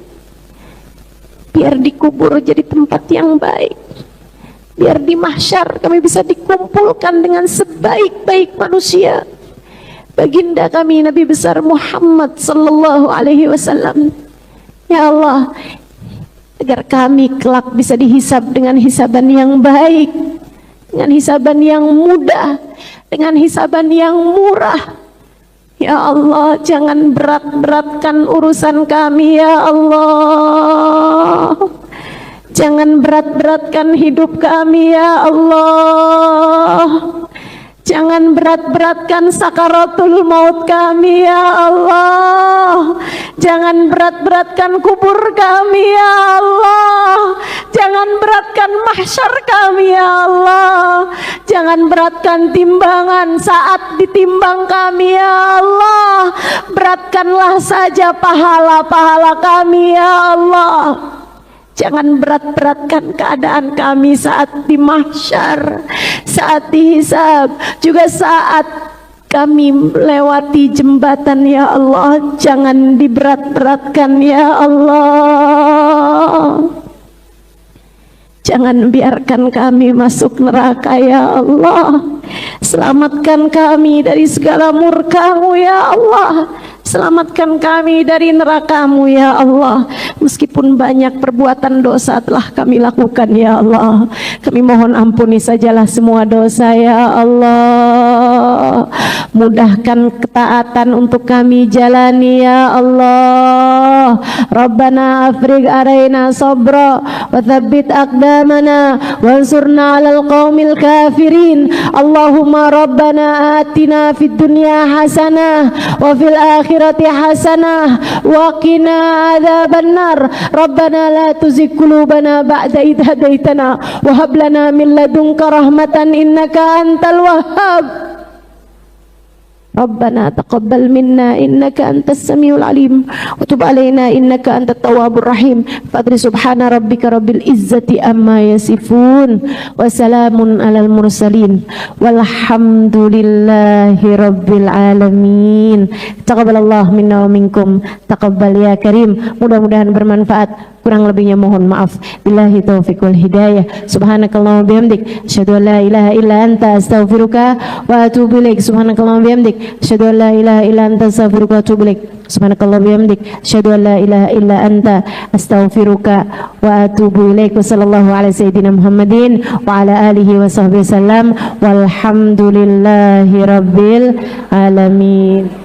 [SPEAKER 1] Biar dikubur jadi tempat yang baik. Biar di mahsyar kami bisa dikumpulkan dengan sebaik-baik manusia. Baginda kami Nabi besar Muhammad sallallahu alaihi wasallam. Ya Allah, agar kami kelak bisa dihisab dengan hisaban yang baik, dengan hisaban yang mudah, dengan hisaban yang murah. Ya Allah, jangan berat-beratkan urusan kami, ya Allah. Jangan berat-beratkan hidup kami, ya Allah. Jangan berat-beratkan sakaratul maut kami ya Allah. Jangan berat-beratkan kubur kami ya Allah. Jangan beratkan mahsyar kami ya Allah. Jangan beratkan timbangan saat ditimbang kami ya Allah. Beratkanlah saja pahala-pahala kami ya Allah. Jangan berat-beratkan keadaan kami saat di mahsyar, saat dihisab, juga saat kami melewati jembatan ya Allah. Jangan diberat-beratkan ya Allah. Jangan biarkan kami masuk neraka ya Allah. Selamatkan kami dari segala murka-Mu ya Allah. Selamatkan kami dari neraka-Mu ya Allah. Meskipun banyak perbuatan dosa telah kami lakukan ya Allah, kami mohon ampuni sajalah semua dosa ya Allah. Mudahkan ketaatan untuk kami jalani ya Allah. Rabbana afrigh alaina sabra wa thabbit aqdamana wansurna 'alal qaumil kafirin. Allahumma rabbana atina fid dunya hasanah wa fil akhirati hasanah wa qina adzabannar. Rabbana la tuzigh qulubana ba'da idh hadaitana wa hab lana min ladunka rahmatan innaka antal wahhab. Rabbana taqabbal minna innaka antas samiul alim wa tub alaina innaka antat tawwabur rahim. Fadri subhana rabbika rabbil izzati amma yasifun wa salamun alal mursalin walhamdulillahi rabbil alamin. Taqabbalallahu minna wa minkum, taqabbal ya karim. Mudah-mudahan bermanfaat. Kurang lebihnya mohon maaf. Billahi taufiq wal hidayah. Subhanakallahumma bihamdik asyhadu an la ilaha illa anta astaghfiruka wa atubu ilaik. Subhanakallahumma bihamdik asyhadu an la ilaha illa anta astaghfiruka wa atubu ilaik. Subhanakallahumma bihamdik asyhadu an la ilaha illa anta astaghfiruka wa atubu ilaik. Wassallallahu ala sayyidina Muhammadin wa ala alihi wa sahbihi wasallam walhamdulillahi rabbil alamin.